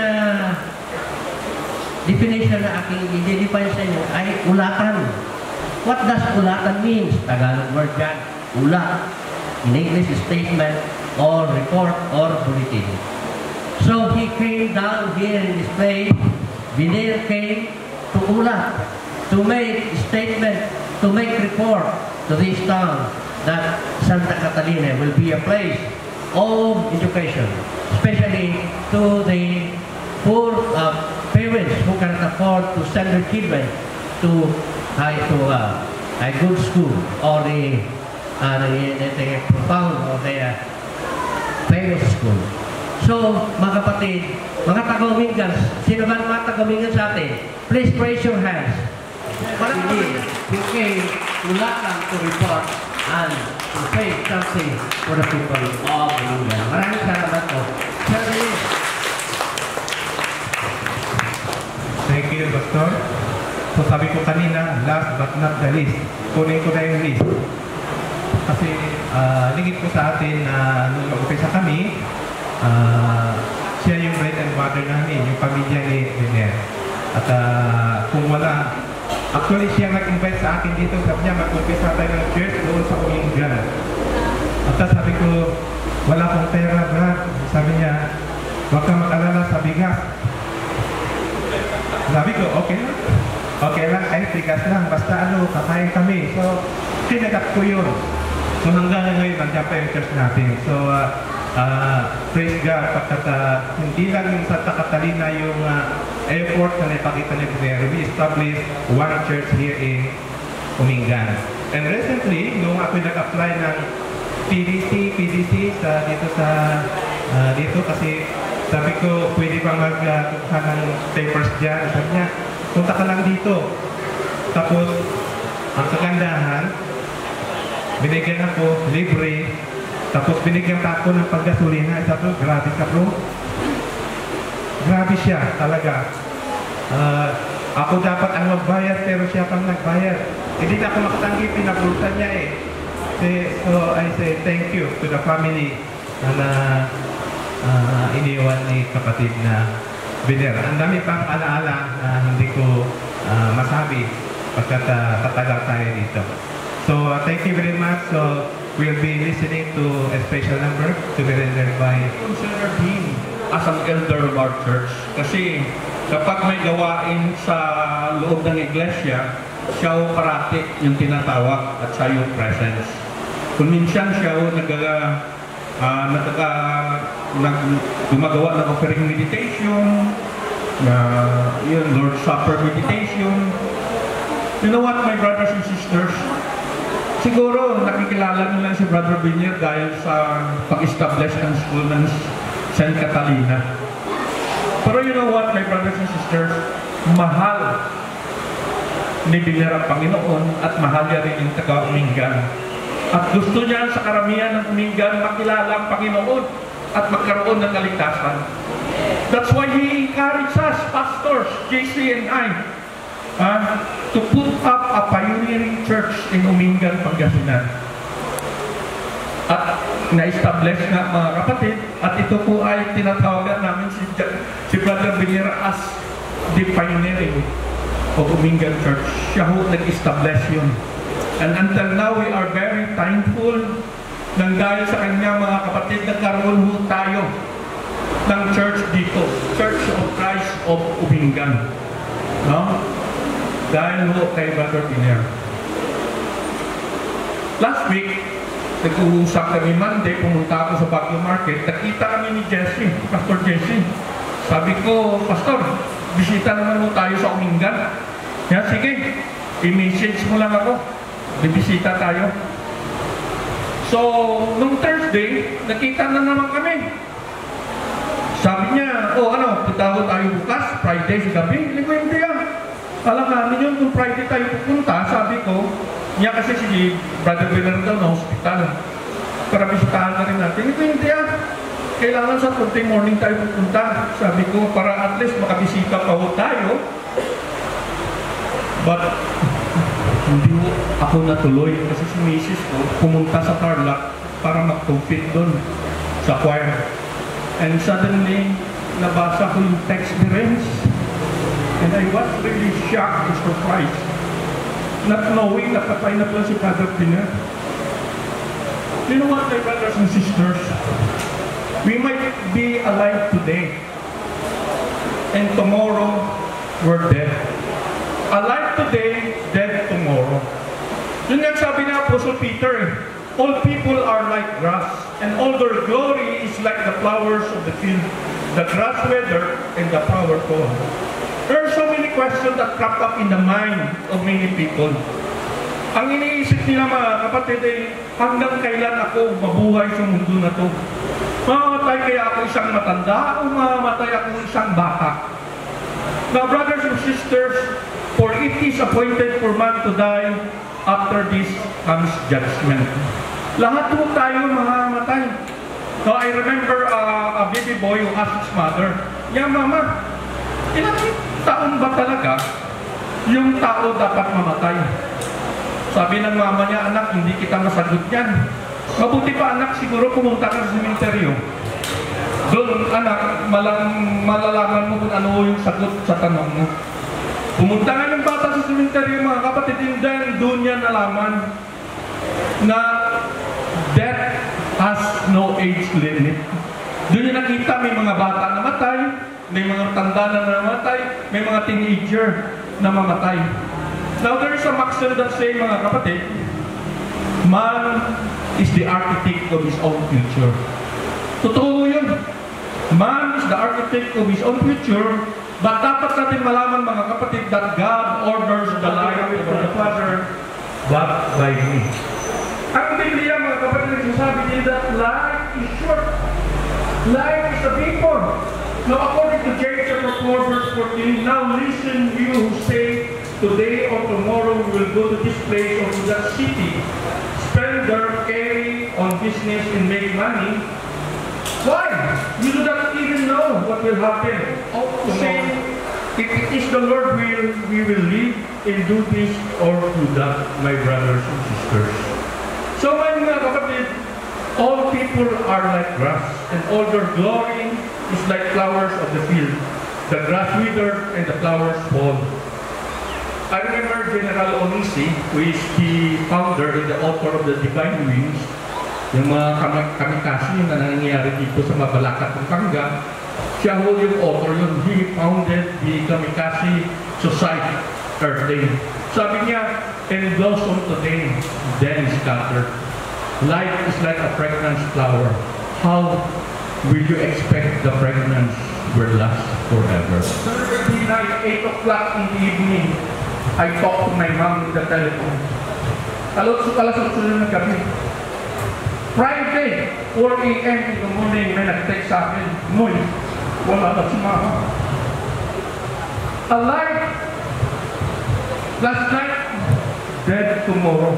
definition na aking i-define sa inyo ay ulatan. What does ulatan means? Tagalog word yan, ulat. In English, statement or report or bulletin. So he came down here in this place. Binir came to ulat, to make statement, to make report to this town that Santa Catalina will be a place of education, especially to the poor parents who cannot afford to send their children to a good school or the profound or the famous school. So, mga kapatid, mga taga-Umingan, sino ba mga taga-Umingan sa atin? Please raise your hands. Para who came to Lacan to report and to say something for the people of Umingan. Maraming salamat po. Sir Dennis. Thank you, Pastor. So sabi ko kanina, last but not the least, kunin ko na yung list. Kasi lingit ko sa atin na nung mag-upisa kami, siya yung bread and butter namin, yung pamilya ni Binir. At kung wala Actually, siya nag-invite sa akin dito. Sabi niya, mag-umpisa tayo ng church doon sa Umingan. At sabi ko, wala akong pera, brad. Sabi niya, huwag kang mag-alala sa bigas. Sabi ko, okay lang. Okay lang, kahit bigas lang. Basta kakain kami. So, tinagap ko yun. So, hanggang ngayon, nandiyan pa yung church natin. So, praise God, pagkat hindi lang yung Santa Catalina yung effort na naipakita ni Biner. We established one church here in Umingan. And recently, nung ako nag-apply ng PDC dito kasi sabi ko, pwede bang magkuha ng papers dyan? Sabi niya, punta ka lang dito. Tapos, ang kagandahan, binigyan ako, libre. Tapos binigyan pa ako ng paggasolina. Sabi ko, grabe ka bro. Grabe siya, talaga. Ako dapat ang magbayad, pero siya pang nagbayad. Hindi na ako makatanggi, pinabulsan niya eh. So I say thank you to the family na iniwan ni kapatid na Biner. Ang dami pang alaala na hindi ko masabi pagkat tatagal tayo dito. So thank you very much. So we'll be listening to a special number to be rendered by Consider him as an elder of our church. Kasi kapag may gawain sa loob ng iglesia, siya o parati yung tinatawag at siya yung presence. Kung minsan siya o gumagawa ng offering meditation, yun, Lord's Supper meditation. You know what, my brothers and sisters? Siguro nakikilala nila si Brother Biner dahil sa pag-establish ng school ng St. Catalina. Pero you know what, my brothers and sisters? Mahal ni Biner ang Panginoon at mahal niya rin yung taga-Umingan. At gusto niya sa karamihan ng Umingan makilala ang Panginoon at magkaroon ng kaligtasan. That's why he encourages us, pastors, JC and I, to put up a pioneering church in Umingan, Pangasinan. At na-establish nga mga kapatid, at ito po ay tinatawagan namin si Brother Biner as the pioneering of Umingan Church. Siya ho nag-establish yun. And until now, we are very thankful nang dahil sa kanya mga kapatid, nagkaroon ho tayo ng church dito, Church of Christ of Umingan. No? Dahil ho kay Brother Biner. Last week, nag-uusap kami Monday, pumunta ako sa Baguio Market, nakita kami ni Jesse, Pastor Jesse. Sabi ko, Pastor, bisita naman mo tayo sa Umingan. Yan, sige, i-message mo lang ako. Bibisita tayo. So, nung Thursday, nakita na naman kami. Sabi niya, punta tayo bukas, Friday sa gabi. Hindi ko hindi yan. Alanganin yun, kung Friday tayo pupunta, sabi ko, niya kasi si Brother Biner daw na hospital. Para bisitahan na rin natin. Hindi ko hindi yan. Kailangan sa Thursday morning tayo pupunta. Sabi ko, para at least makabisita pa ho tayo. But, hindi ako natuloy kasi si Mrs. ko pumunta sa Tarlac para mag-compete doon sa choir. And suddenly, nabasa ko yung text ni Renz. And I was really shocked and surprised. Not knowing na patay na pala si Brother Biner. You know what, my brothers and sisters? We might be alive today. And tomorrow, we're dead. Alive today, dead tomorrow. Yun nga sabi ni Apostle Peter, all people are like grass, and all their glory is like the flowers of the field. The grass wither, and the flower fall. There are so many questions that crop up in the mind of many people. Ang iniisip nila mga kapatid ay, hanggang kailan ako mabuhay sa mundo na to? Mamamatay kaya ako isang matanda o mamamatay ako isang bata? Now, brothers and sisters, for it is appointed for man to die, after this comes judgment. Lahat po tayo mamamatay. Now, I remember a baby boy who asked his mother, "Yeah, mama, ilang taon ba talaga yung tao dapat mamatay?" Sabi ng mama niya, "Anak, hindi kita masagot yan. Mabuti pa anak, siguro pumunta ka sa sementeryo. Doon, anak, malalaman mo kung ano yung sagot sa tanong mo." Pumunta nga ng bata sa cemetery, mga kapatid, and then doon niya nalaman na death has no age limit. Doon niya nakita may mga bata na namatay, may mga tanda na namatay, may mga teenager na mamatay. Now there is a maxim that say, mga kapatid, man is the architect of his own future. Totoo yun. Man is the architect of his own future, but dapat natin malaman, mga kapatid, that God orders the life of the Father but by me. Ang Biblia, mga kapatid, nagsasabi din that life is short. Life is a vapor. Now, according to James chapter 4, verse 14, now listen, you who say, today or tomorrow we will go to this place or to that city, spend there, carry on business, and make money. Why? You do not even know what will happen. Say, if it is the Lord will, we will live and do this or do that, my brothers and sisters. So, mga kapatid, all people are like grass, and all their glory is like flowers of the field. The grass withers and the flowers fall. I remember General Onisi, who is the founder and the author of the Divine Wings, yung mga kamikasi na nangyayari dito sa Mabalacat, Pampanga. Siya ho yung author yun. He founded the Kamikasi Society, Earth Day. Sabi niya, and blossom today, then scattered. Life is like a fragrance flower. How will you expect the fragrance will last forever? Thursday night, 8 o'clock in the evening, I talked to my mom in the telephone. Alas 8 na ng gabi. Friday, 4 a.m. in the morning, may nag-text sa akin, Noy, wala na si mama. Alive last night, dead tomorrow.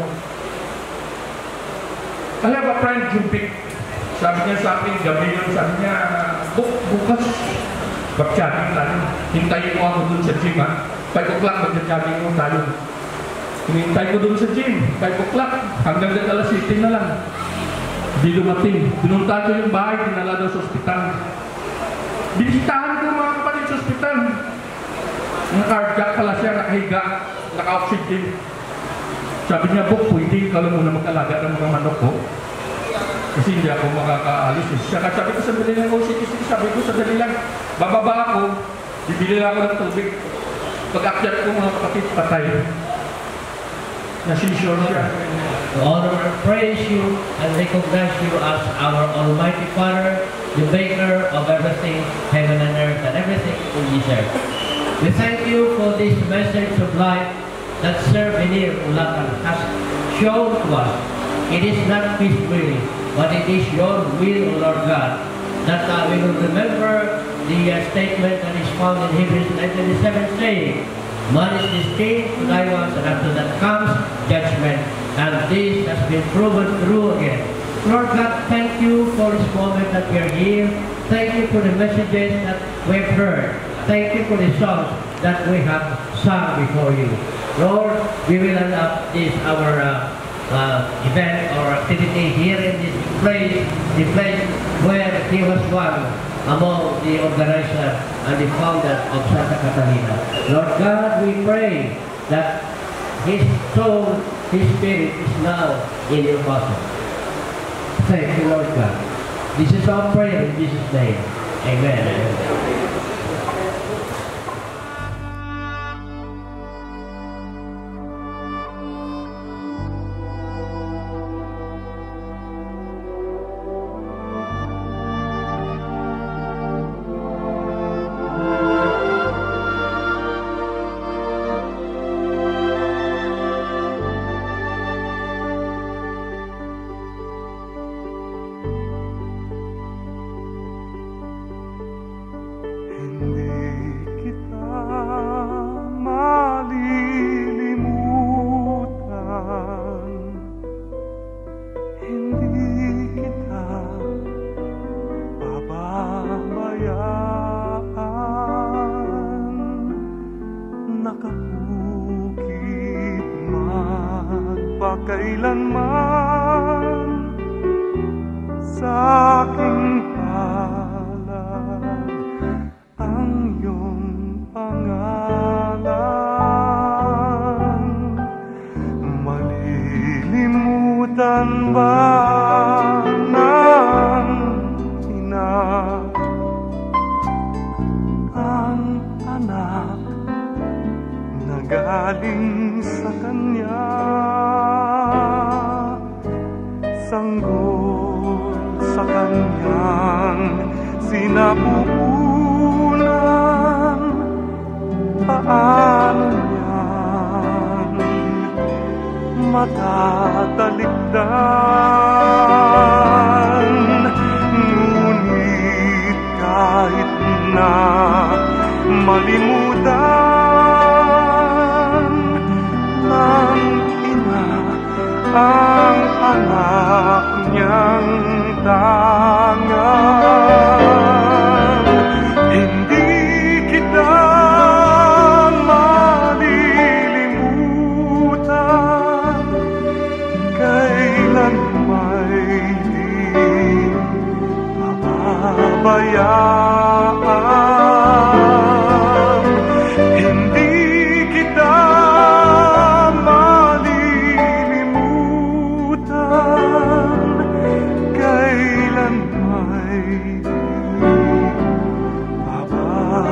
I have a friend, Jumpik. Sabi niya sa akin, gabi yun, sabi niya, bukas, mag-jogging tayo. Hintayin mo ako dun sa gym, ha? 5 o'clock, mag-jogging mo tayo. Hinintay ko dun sa gym, 5 o'clock, hanggang alas 7 na lang. Di dumating. Pinunta ko yung bahay, dinala daw sa ospital. Binisitahan ko mga kapatid sa ospital. Naka-cardiac pala siya, nakahiga, naka-oxygen. Sabi niya, Bok, pwede ka lang muna mag-alaga ng mga manok ko. Kasi hindi ako makakaalis. Saka sabi ko sa dali lang, sabi ko sa dali lang, bababa ako, bibili lang ako ng tubig. Pag-akyat ko mga kapatid, patay. Nasisure siya. To honor and praise you and recognize you as our Almighty Father, the maker of everything, heaven and earth, and everything in this earth. We thank you for this message of life that Sir Benir Ulacan has shown to us. It is not His will, but it is your will, O Lord God, that we will remember the statement that is found in Hebrews 9:27 saying, man is destined to die once, and after that comes judgment. And this has been proven true again. Lord God, thank you for this moment that we are here. Thank you for the messages that we have heard. Thank you for the songs that we have sung before you. Lord, we will end up this our event or activity here in this place, the place where he was one among the organizer and the founder of Santa Catalina. Lord God, we pray that his soul, his spirit is now in your bosom. Thank you, Lord God. This is our prayer in Jesus' name. Amen. Amen. Kailanman sa aking palad ang iyong pangalan. Pagmasdan ba ng ina ang anak na galing sa kanya? Sanggol sa kanyang sinapupunan, paano niyang matatalikdan? Ngunit kahit na malimutan ng ina ang anak niyang tangang, hindi kita malilimutan, kailan may di pababayaan. Hindi kita malilimutan, kailan may di pababayaan.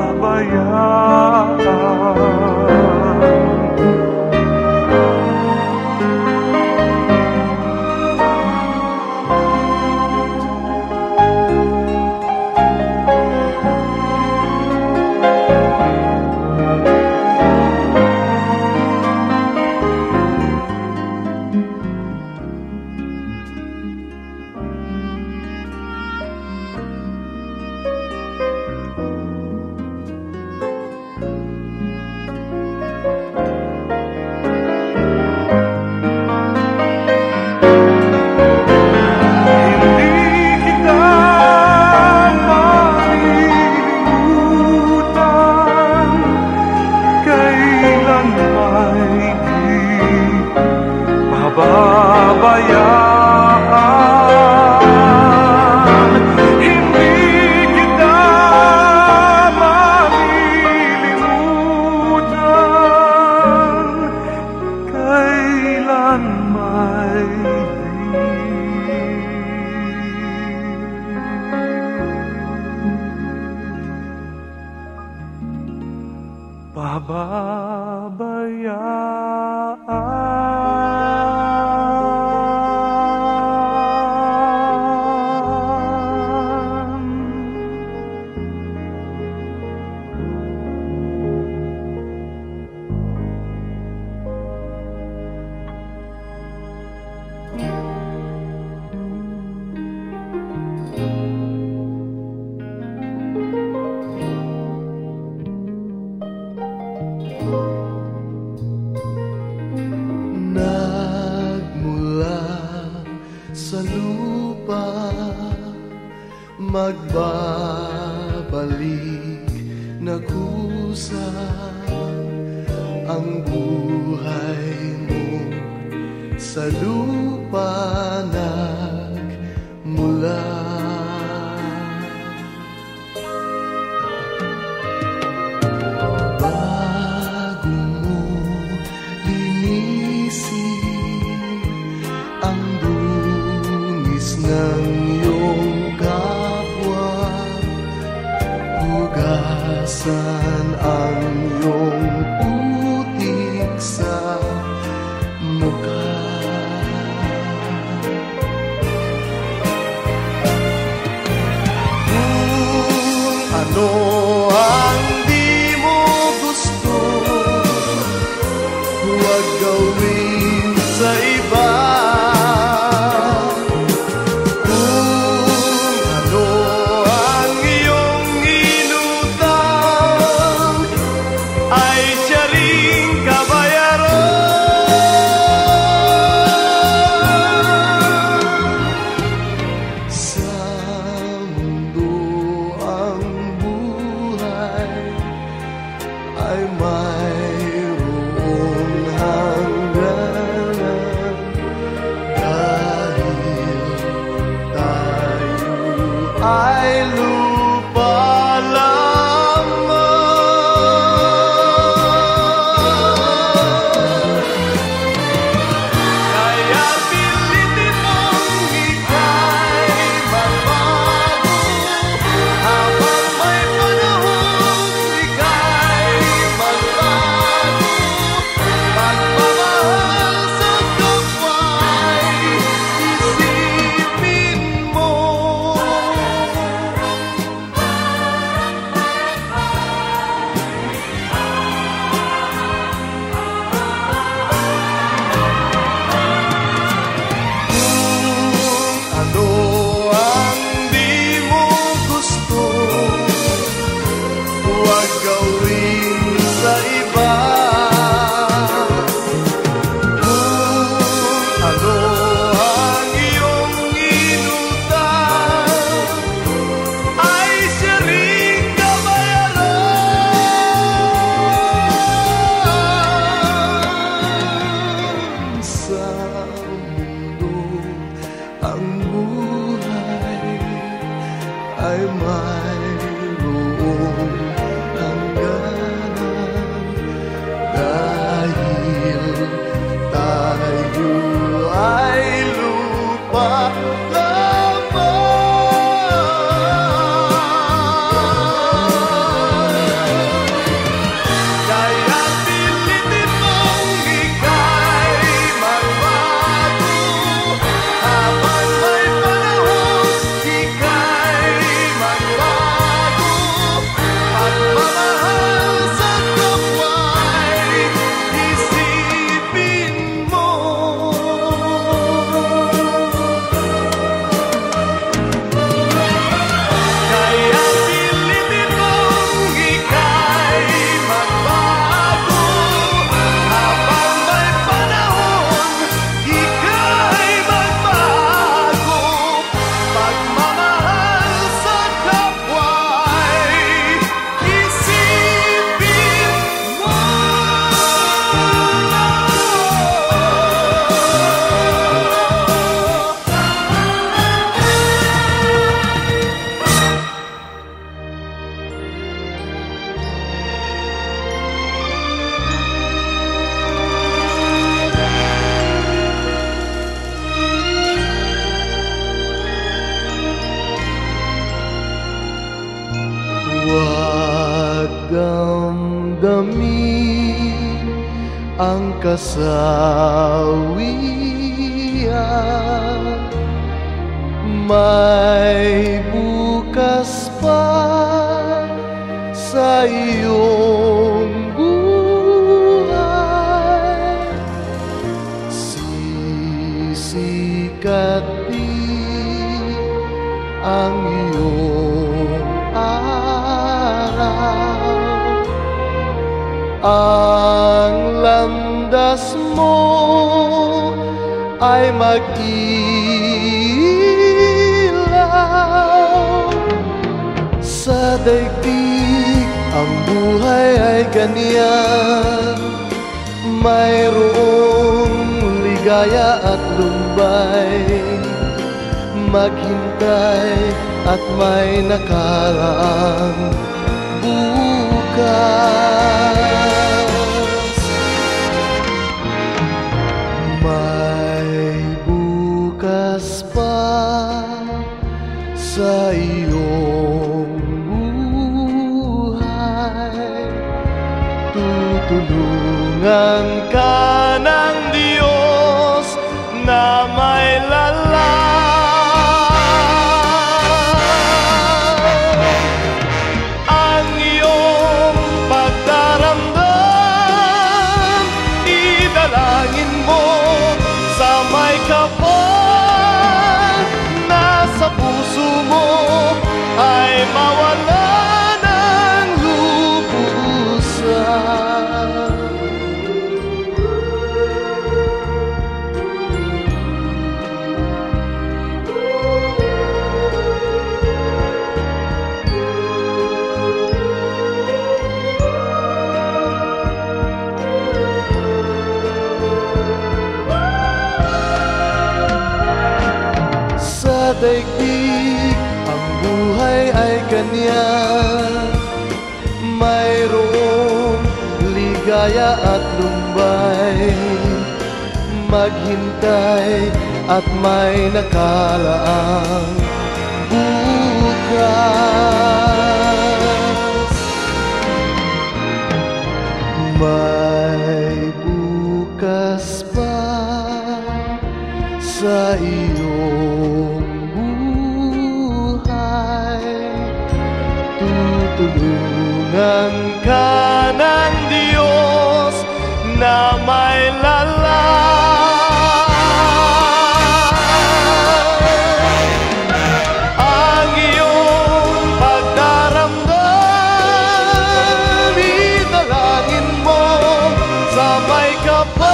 Magbabalik na kusa ang buhay mo sa lupa nagmula. Bago mo linisin ang dungis ng iyong hugasan ang iyong putik sa mukha. Kung ano ang di mo gusto, huwag gawin sa iba. Ay mayroong hangganan. sa mundo, ang buhay ay mayroong hangganan dahil tayo ay lupa damdamin ang kasawian. May bukas pa sa iyong buhay. Sisikat din ang iyong araw. Ang landas mo ay mag-ilaw. Sa daigdig ang buhay ay ganyan, mayroong ligaya at lumbay. Maghintay at may nakaraang bukas. May bukas pa sa iyong buhay. Tutulungan ka ng Diyos na may lalang. Ang iyong pagdaramdam, idalangin mo sa may kapal. Nasa puso mo ay mawala ng lubusan. Sa daigdig ang buhay ay ganyan, mayroong ligaya at lumbay. Maghintay at may nakaraang bukas. May bukas pa sa iyong buhay. Tutulungan ka ng Diyos na may lalang. Ang iyong pagdaramdam, idalangin mo sa may kapal.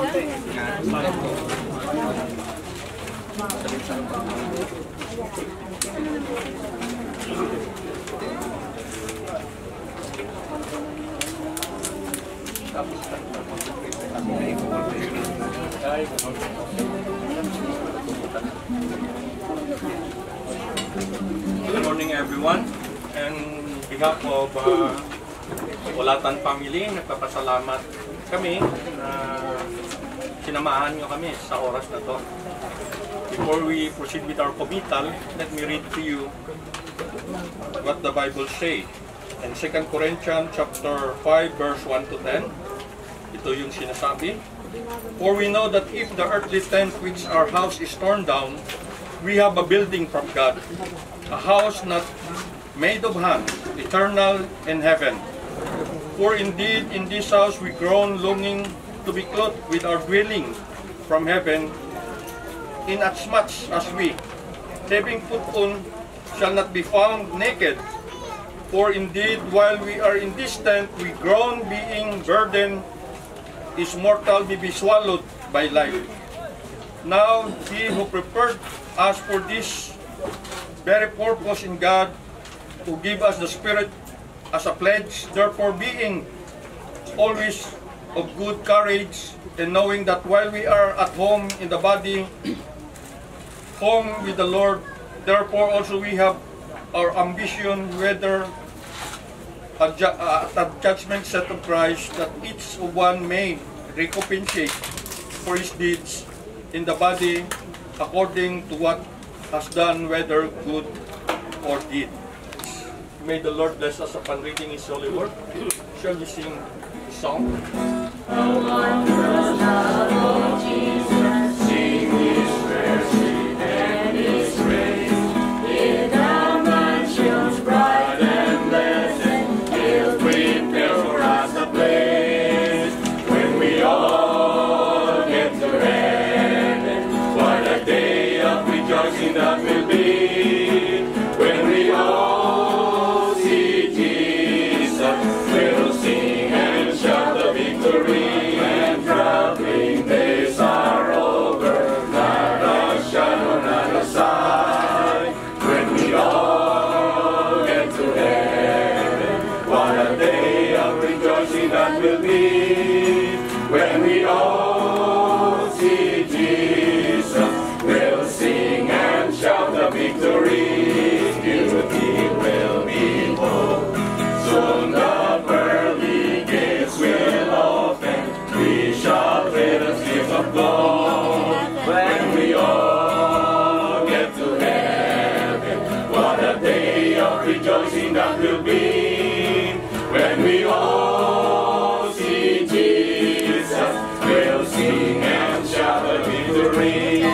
Good morning everyone, and on behalf of Ulatan family, nagpapasalamat kami na sinamahan nyo kami sa oras na to. Before we proceed with our committal, let me read to you what the Bible says. In 2 Corinthians chapter 5 verse 1 to 10, ito yung sinasabi. For we know that if the earthly tent which our house is torn down, we have a building from God, a house not made of hands, eternal in heaven. For indeed in this house we groan, longing to be clothed with our dwelling from heaven, inasmuch as we, having put on, shall not be found naked. For indeed while we are in this tent we groan, being burdened, is mortal may be swallowed by life. Now he who prepared us for this very purpose in God, who give us the Spirit as a pledge, therefore being always of good courage, and knowing that while we are at home in the body, home with the Lord, therefore also we have our ambition, whether at judgment set of Christ, that each of one may recompensate for his deeds in the body according to what has done, whether good or deed. May the Lord bless us upon reading His holy word. Shall we sing a song? Oh, wondrous love of Jesus, sing His mercy and His grace. In our mansions bright and blessed, He'll prepare for us a place. When we all get to heaven, what a day of rejoicing that will be. When we all see Jesus, we'll sing and shout the victory. And traveling days are over, not a shadow, not a sign. When we all get to heaven, what a day of rejoicing that will be. When we all see Jesus, we'll sing and shout the victory. Beauty will be home, soon the pearly gates will open. We shall play the streets of gold. When we all get to heaven, what a day of rejoicing that will be. When we all see Jesus, we'll sing and shout the victory.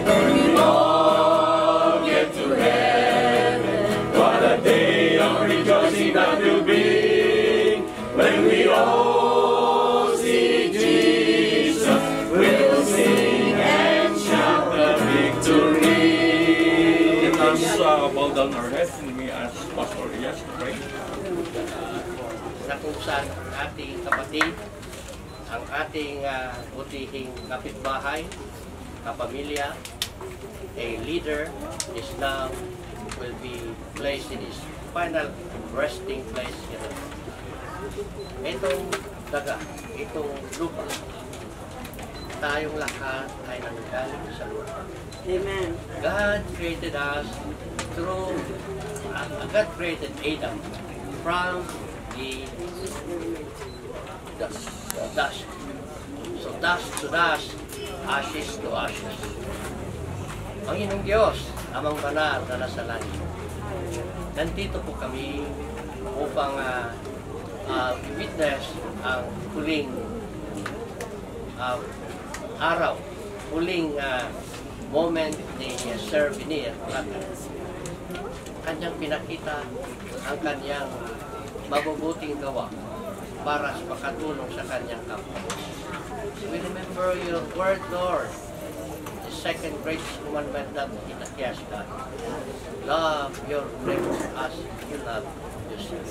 When we all get to heaven, what a day of rejoicing that will be. When we all see Jesus, we'll sing and shout the victory. Let us bow down our heads and we ask Pastor Elias to pray. Na kung saan ang ating kapatid, ang ating butihing kapitbahay, kapamilya, a leader is now will be placed in his final resting place in the itong daga, itong lupa, tayong lahat ay nanggaling sa lupa. Amen. God created us through, God created Adam from the dust. So dust to dust, ashes to ashes. Ang inyong Diyos, Amang Banal na nasa langit. Nandito po kami upang witness ang huling araw, huling moment ni Sir Viner. Kanyang pinakita ang kanyang mabubuting gawa para sa makatulong sa kanyang kapwa. We remember your word, Lord, the second greatest commandment that He has done. Love your neighbor as you love yourself.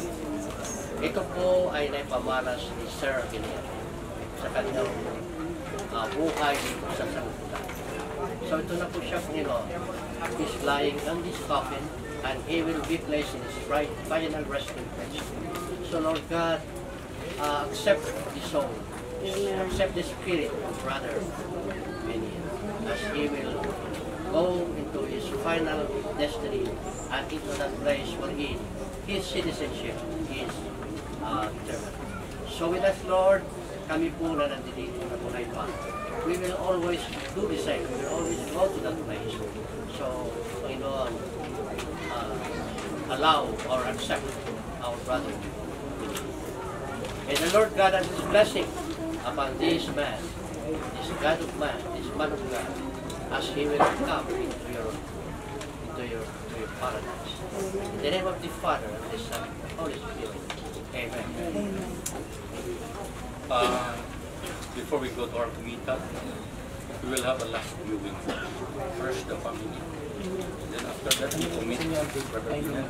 Ito po ay naipamalas ni Sir Viner sa kanyang mabuhay dito sa sanlibutan. So ito na po siya, Panginoon. He's lying on this coffin and he will be placed in his final resting place. So Lord God, accept the soul, accept the spirit of Brother Benny as he will go into his final destiny and into that place wherein his citizenship is determined. So with us, Lord, kami po na nandito na tunay pa. We will always do the same. We will always go to that place. So, Panginoon, allow or accept our brother. May the Lord God and His blessing upon this man, this God of man, this man of God, as he will come into your paradise. In the name of the Father, and the Son, and the Holy Spirit. Amen. Before we go to our meetup, we will have a last viewing. First the family. And then after that, we will meet Brother Biner.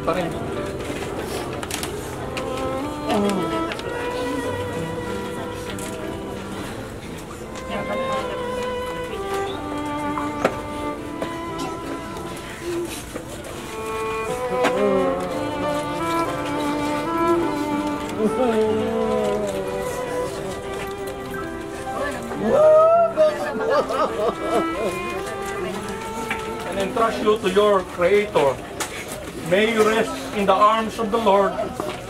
pa rin. And entrust you to your Creator. May you rest in the arms of the Lord,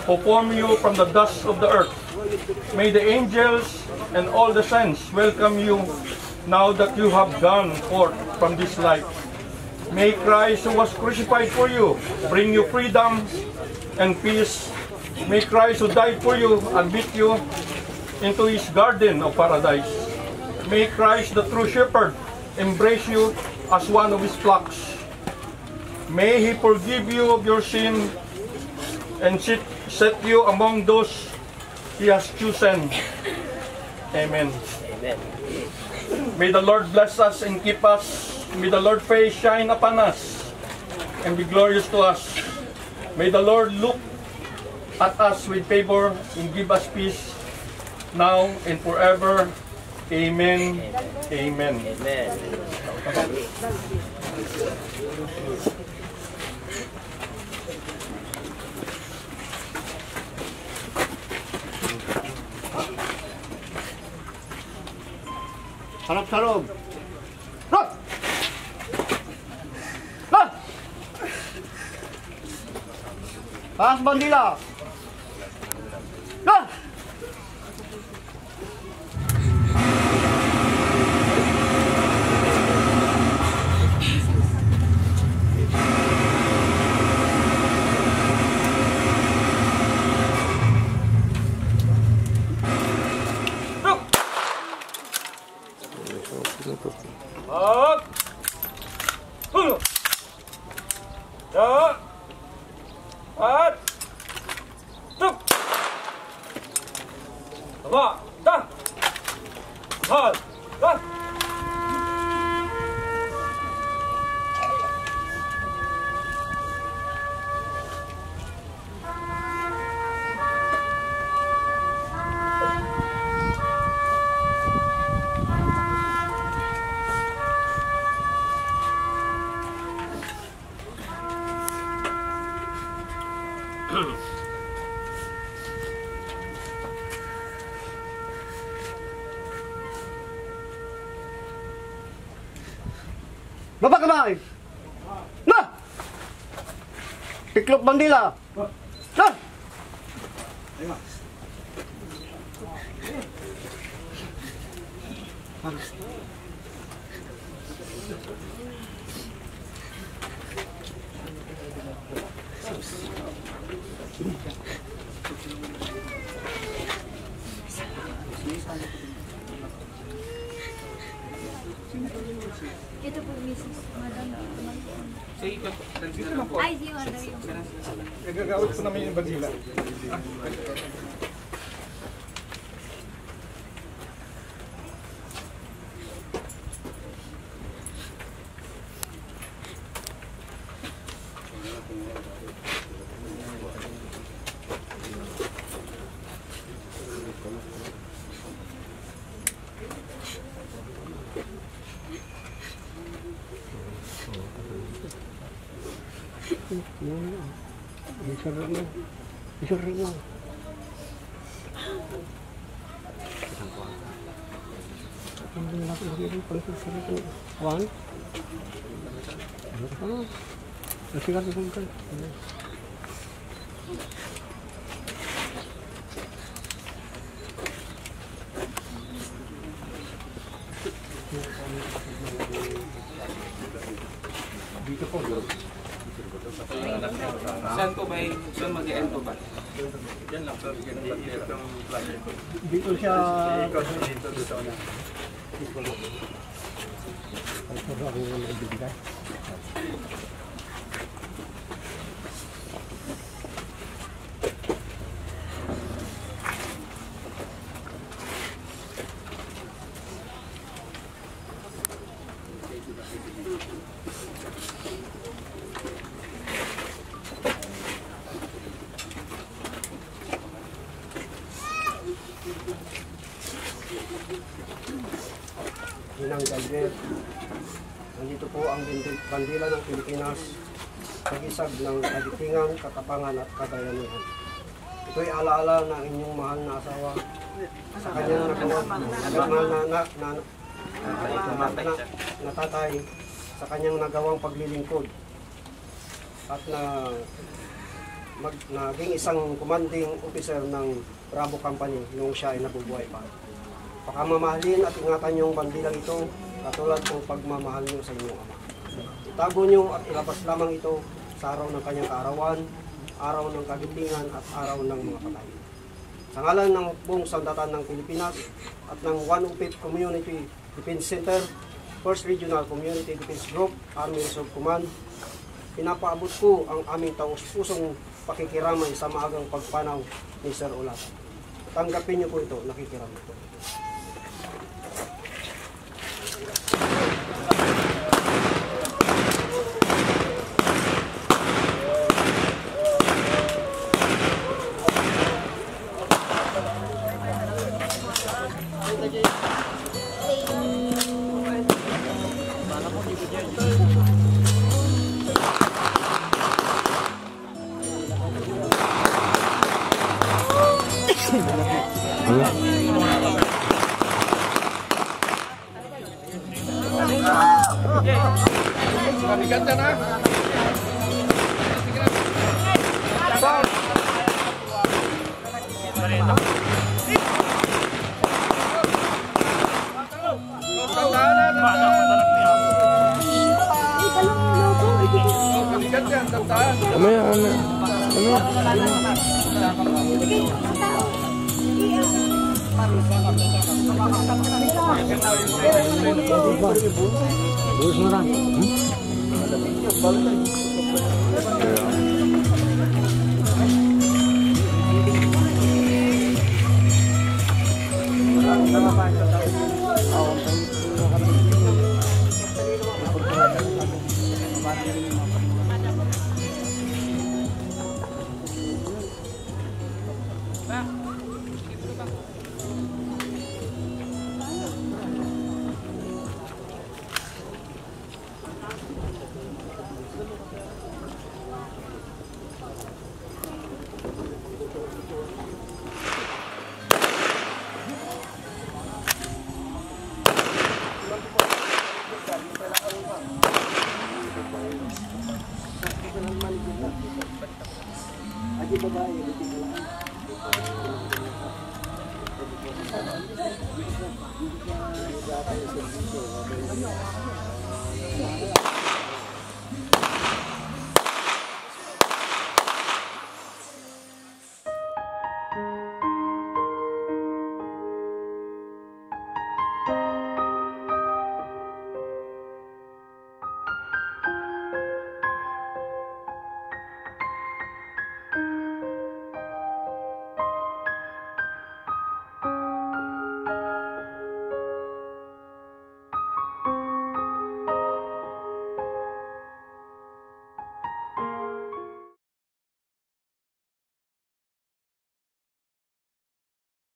who formed you from the dust of the earth. May the angels and all the saints welcome you now that you have gone forth from this life. May Christ, who was crucified for you, bring you freedom and peace. May Christ, who died for you, admit you into His garden of paradise. May Christ, the true shepherd, embrace you as one of His flocks. May He forgive you of your sin and set you among those He has chosen. Amen. Amen. May the Lord bless us and keep us. May the Lord's face shine upon us and be glorious to us. May the Lord look at us with favor and give us peace now and forever. Amen. Amen. Amen. Harap sa loob. Harap! Ha! Taas bandila! Ha! Up! Ya! At! Tuk! Tama! Ta! Hal! Ta! Baba kamay! Na! Tiklop bandila! Na! Ito po, Mrs. Madam. Dito lang po. Ay, di wala yung... Nagagawit po namin yung bandila. Dito po. Saan po ba saan mag-e-end po ba? Yan lang, sir. Yan ang bandera. Dito siya... Dito na. Barangay Bel. Nandito po ang bandila ng Pilipinas, pagisag ng kagitingan, katapangan at kabayanihan. Ito'y alaala ng inyong mahal na asawa sa kanyang natatay sa kanyang nagawang paglilingkod at naging isang commanding officer ng Bravo Company noong siya ay nabubuhay pa. Pakamamahalin at ingatan niyong bandilang ito katulad ng pagmamahal niyo sa inyong ama. Itago niyo at ilabas lamang ito sa araw ng kanyang kaarawan, araw ng kagitingan at araw ng mga patay. Sa ngalan ng buong sandatan ng Pilipinas at ng 105 Community Defense Center, 1st Regional Community Defense Group, Army Reserve Command, pinapaabot ko ang aming taus-pusong pakikiramay sa maagang pagpanaw ni Sir Olatan. Tanggapin niyo po ito, nakikiramay po. Ganda na. Thank you.